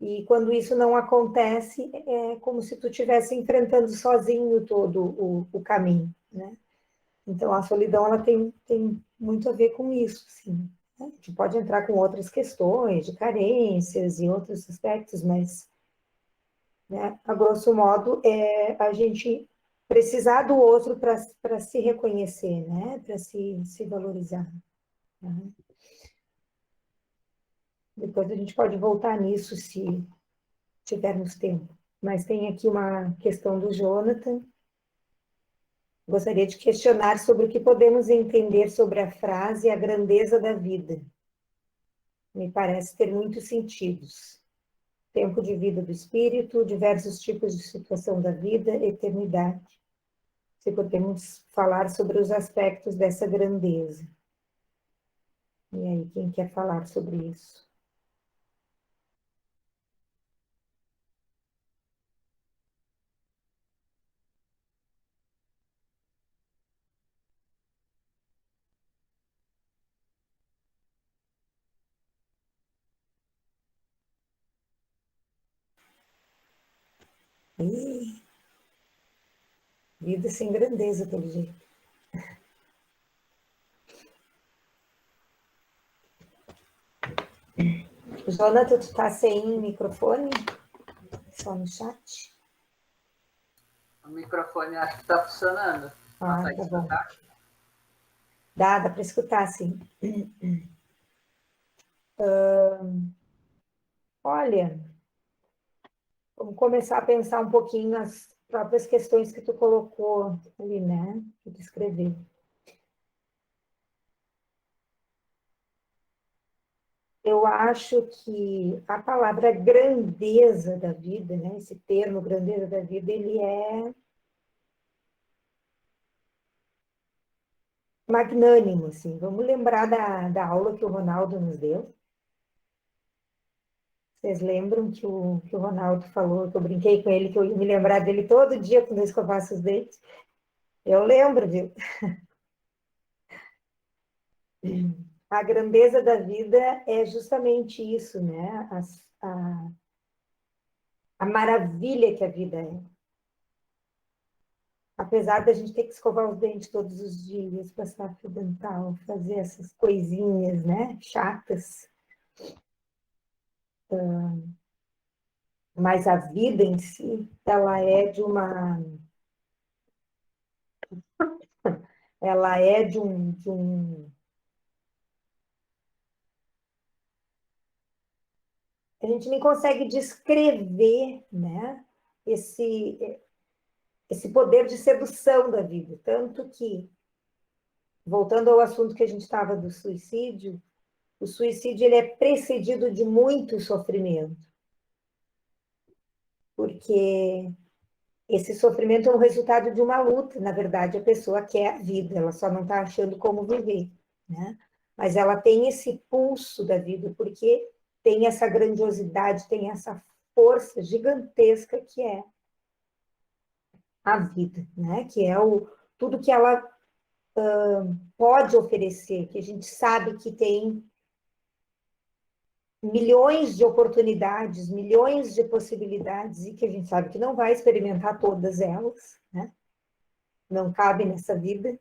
E quando isso não acontece, é como se tu estivesse enfrentando sozinho todo o caminho, né? Então, a solidão, ela tem muito a ver com isso, sim. Né? A gente pode entrar com outras questões, de carências e outros aspectos, mas, né, a grosso modo, é a gente precisar do outro para se reconhecer, né? Para se valorizar. Né? Depois a gente pode voltar nisso, se tivermos tempo. Mas tem aqui uma questão do Jonathan. Gostaria de questionar sobre o que podemos entender sobre a frase "a grandeza da vida". Me parece ter muitos sentidos. Tempo de vida do espírito, diversos tipos de situação da vida, eternidade. Se podemos falar sobre os aspectos dessa grandeza. E aí, quem quer falar sobre isso? Vida sem grandeza, pelo jeito. Jonathan, tu tá sem microfone? Só no chat? O microfone acho que está funcionando. Consegue Tá bom. escutar? Dá para escutar, sim. Olha, vamos começar a pensar um pouquinho nas próprias questões que tu colocou ali, né? Que tu escreveu. Eu acho que a palavra grandeza da vida, né? Esse termo grandeza da vida, ele é magnânimo, assim. Vamos lembrar da aula que o Ronaldo nos deu. Vocês lembram que o Ronaldo falou, que eu brinquei com ele, que eu ia me lembrar dele todo dia quando eu escovasse os dentes? Eu lembro, viu? A grandeza da vida é justamente isso, né? A maravilha que a vida é. Apesar da gente ter que escovar os dentes todos os dias, passar fio dental, fazer essas coisinhas, né? Chatas. Mas a vida em si, ela é de uma... Ela é de um... A gente nem consegue descrever, né? Esse poder de sedução da vida. Tanto que, voltando ao assunto que a gente estava do suicídio, o suicídio ele é precedido de muito sofrimento. Porque esse sofrimento é um resultado de uma luta. Na verdade, a pessoa quer a vida, ela só não está achando como viver, né? Mas ela tem esse pulso da vida, porque tem essa grandiosidade, tem essa força gigantesca que é a vida, né? Que é tudo que ela pode oferecer, que a gente sabe que tem milhões de oportunidades, milhões de possibilidades, e que a gente sabe que não vai experimentar todas elas, né? Não cabe nessa vida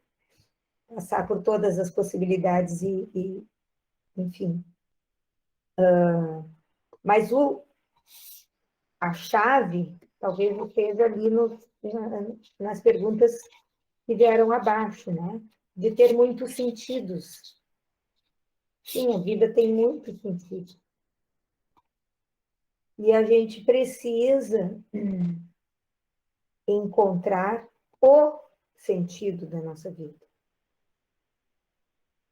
passar por todas as possibilidades enfim. Mas a chave talvez esteja ali nas perguntas que vieram abaixo, né? De ter muitos sentidos. Sim, a vida tem muito sentido. E a gente precisa encontrar o sentido da nossa vida.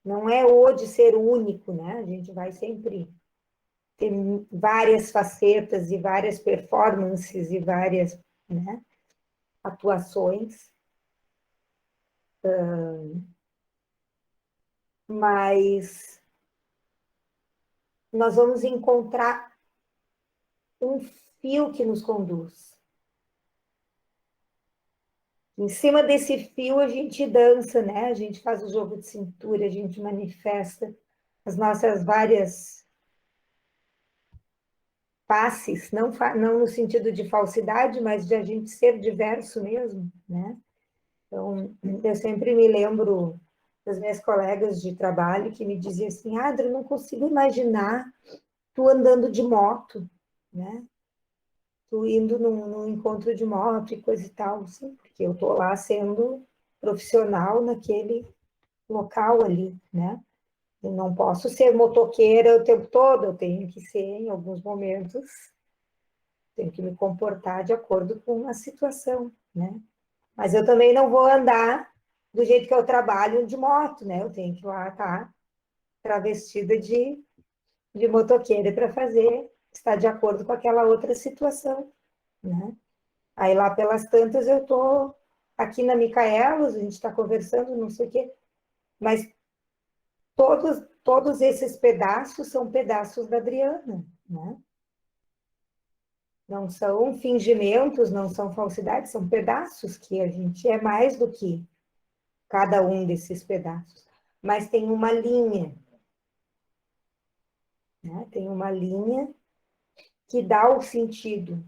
Não é o de ser único, né? A gente vai sempre ter várias facetas e várias performances e várias, né, atuações. Mas nós vamos encontrar um fio que nos conduz. Em cima desse fio a gente dança, né? A gente faz o jogo de cintura, a gente manifesta as nossas várias faces, não no sentido de falsidade, mas de a gente ser diverso mesmo, né? Então, eu sempre me lembro das minhas colegas de trabalho que me diziam assim, Adri, eu não consigo imaginar tu andando de moto, né? Tu indo num encontro de moto e coisa e tal, assim, porque eu tô lá sendo profissional naquele local ali, né? Eu não posso ser motoqueira o tempo todo, eu tenho que ser, em alguns momentos, tenho que me comportar de acordo com a situação, né? Mas eu também não vou andar do jeito que eu trabalho de moto, né? Eu tenho que lá estar travestida de motoqueira para estar de acordo com aquela outra situação, né? Aí lá pelas tantas eu tô aqui na Micaelos, a gente está conversando, não sei o quê, mas todos esses pedaços são pedaços da Adriana, né? Não são fingimentos, não são falsidades, são pedaços que a gente é mais do que cada um desses pedaços. Mas tem uma linha, né? Tem uma linha que dá o sentido,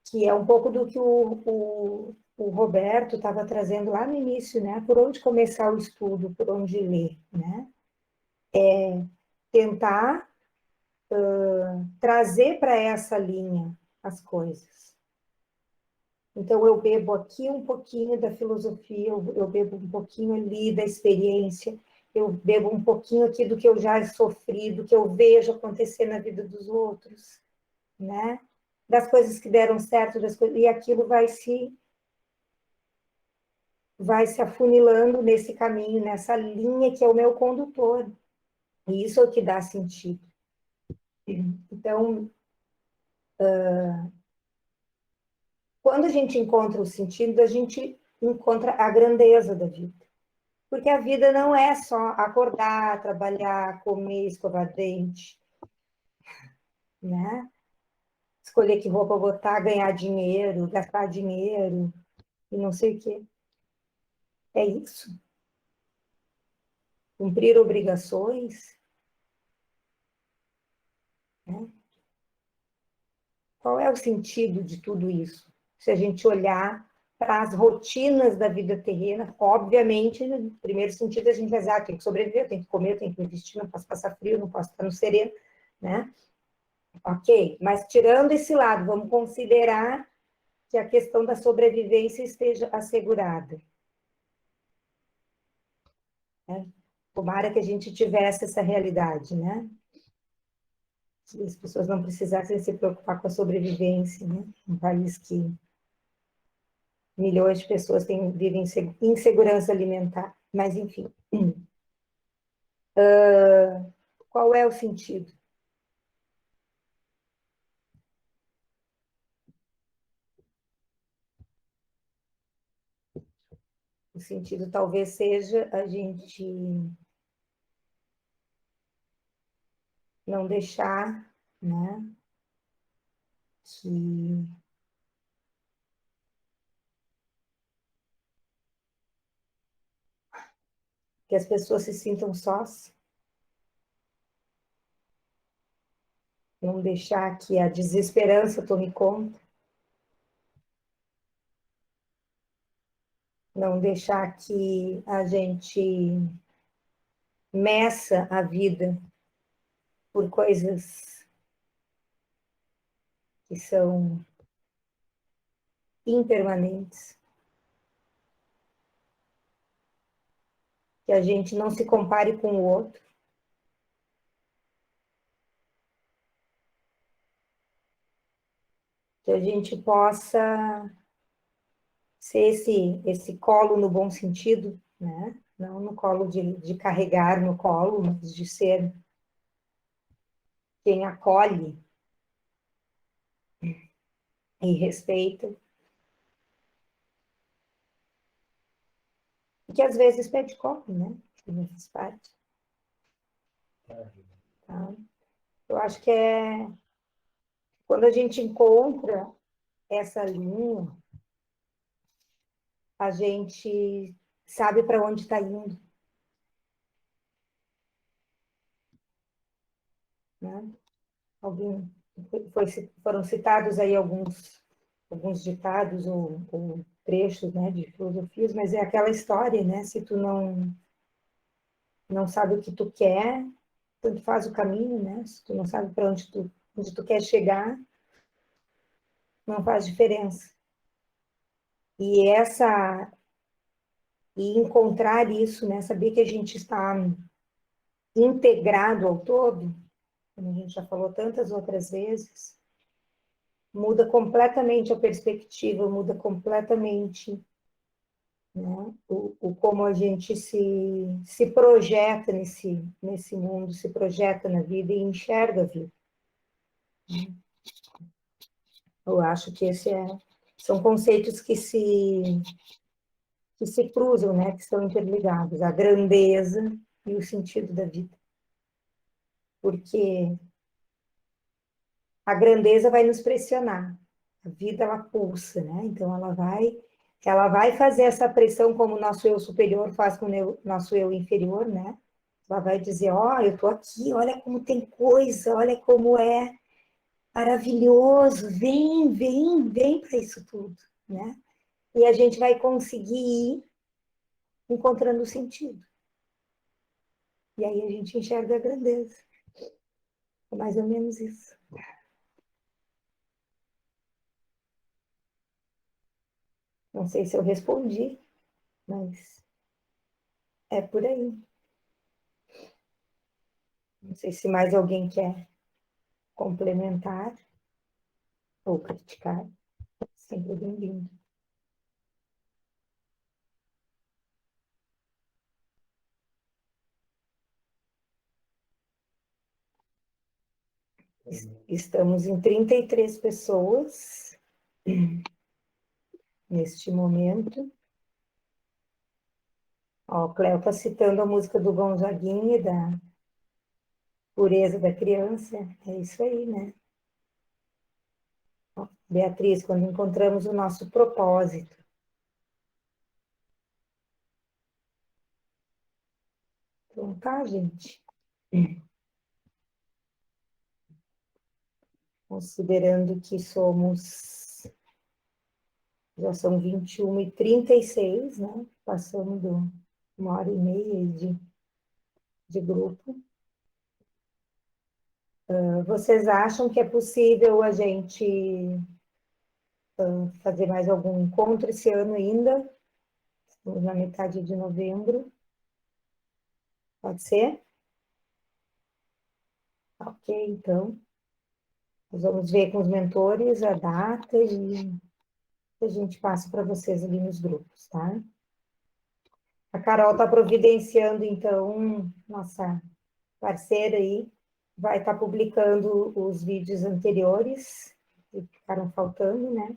que é um pouco do que o Roberto estava trazendo lá no início, né? Por onde começar o estudo, por onde ler, né? Tentar trazer para essa linha as coisas. Então, eu bebo aqui um pouquinho da filosofia, eu bebo um pouquinho ali da experiência, eu bebo um pouquinho aqui do que eu já sofri, do que eu vejo acontecer na vida dos outros, né? Das coisas que deram certo, e aquilo vai se afunilando nesse caminho, nessa linha que é o meu condutor. E isso é o que dá sentido. Então, quando a gente encontra o sentido, a gente encontra a grandeza da vida. Porque a vida não é só acordar, trabalhar, comer, escovar dente, né? Escolher que roupa botar, ganhar dinheiro, gastar dinheiro e não sei o quê. É isso. Cumprir obrigações, né? Qual é o sentido de tudo isso? Se a gente olhar para as rotinas da vida terrena, obviamente, no primeiro sentido, a gente vai dizer, tem que sobreviver, tem que comer, tem que me vestir, não posso passar frio, não posso estar no sereno, né? Ok, mas tirando esse lado, vamos considerar que a questão da sobrevivência esteja assegurada. Né? Tomara que a gente tivesse essa realidade, né? Se as pessoas não precisassem se preocupar com a sobrevivência, né? Um país que milhões de pessoas vivem insegurança alimentar, mas enfim. Qual é o sentido? O sentido talvez seja a gente não deixar, né, que as pessoas se sintam sós, Não deixar que a desesperança tome conta. Não deixar que a gente meça a vida por coisas que são impermanentes. Que a gente não se compare com o outro. Que a gente possa ser esse colo no bom sentido, né? Não no colo de carregar no colo, mas de ser quem acolhe e respeita. E que às vezes pede colo, né? Que não faz parte. Tá? Eu acho que quando a gente encontra essa linha, a gente sabe para onde está indo. Né? Foram citados aí alguns ditados ou trechos, né, de filosofias, mas é aquela história, né? Se tu não sabe o que tu quer, tanto faz o caminho, né? Se tu não sabe para onde tu quer chegar, não faz diferença. E encontrar isso, né? Saber que a gente está integrado ao todo, como a gente já falou tantas outras vezes, muda completamente a perspectiva, muda completamente, né, como a gente se projeta nesse mundo, se projeta na vida e enxerga a vida. Eu acho que são conceitos que se cruzam, né, que estão interligados, a grandeza e o sentido da vida. Porque a grandeza vai nos pressionar, a vida ela pulsa, né? Então ela vai fazer essa pressão como o nosso eu superior faz com o nosso eu inferior, né? Ela vai dizer, eu tô aqui, olha como tem coisa, olha como é maravilhoso, vem para isso tudo, né? E a gente vai conseguir ir encontrando o sentido. E aí a gente enxerga a grandeza. É mais ou menos isso. Não sei se eu respondi, mas é por aí. Não sei se mais alguém quer complementar ou criticar. Sempre bem-vindo. Estamos em 33 pessoas neste momento. Ó, o Cléo está citando a música do Gonzaguinha, da pureza da criança. É isso aí, né? Ó, Beatriz, quando encontramos o nosso propósito. Então tá, gente. Considerando que já são 21h36, né? Passando de 1h30 de grupo. Vocês acham que é possível a gente fazer mais algum encontro esse ano ainda? Estamos na metade de novembro. Pode ser? Ok, então. Nós vamos ver com os mentores a data e a gente passa para vocês ali nos grupos, tá? A Carol está providenciando, então, nossa parceira aí, vai estar publicando os vídeos anteriores, que ficaram faltando, né?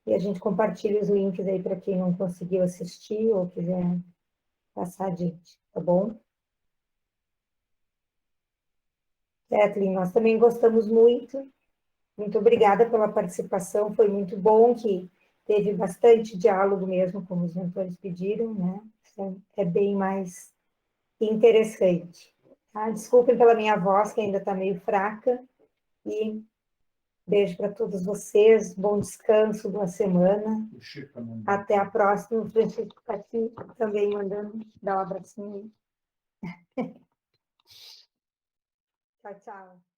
E a gente compartilha os links aí para quem não conseguiu assistir ou quiser passar adiante, tá bom? Kathleen, nós também gostamos muito. Muito obrigada pela participação, foi muito bom que teve bastante diálogo mesmo, como os mentores pediram, né? É bem mais interessante. Tá? Desculpem pela minha voz, que ainda está meio fraca, E beijo para todos vocês, bom descanso, boa semana. Até a próxima. O Francisco está aqui também mandando dar um abracinho aí. Tchau, tchau.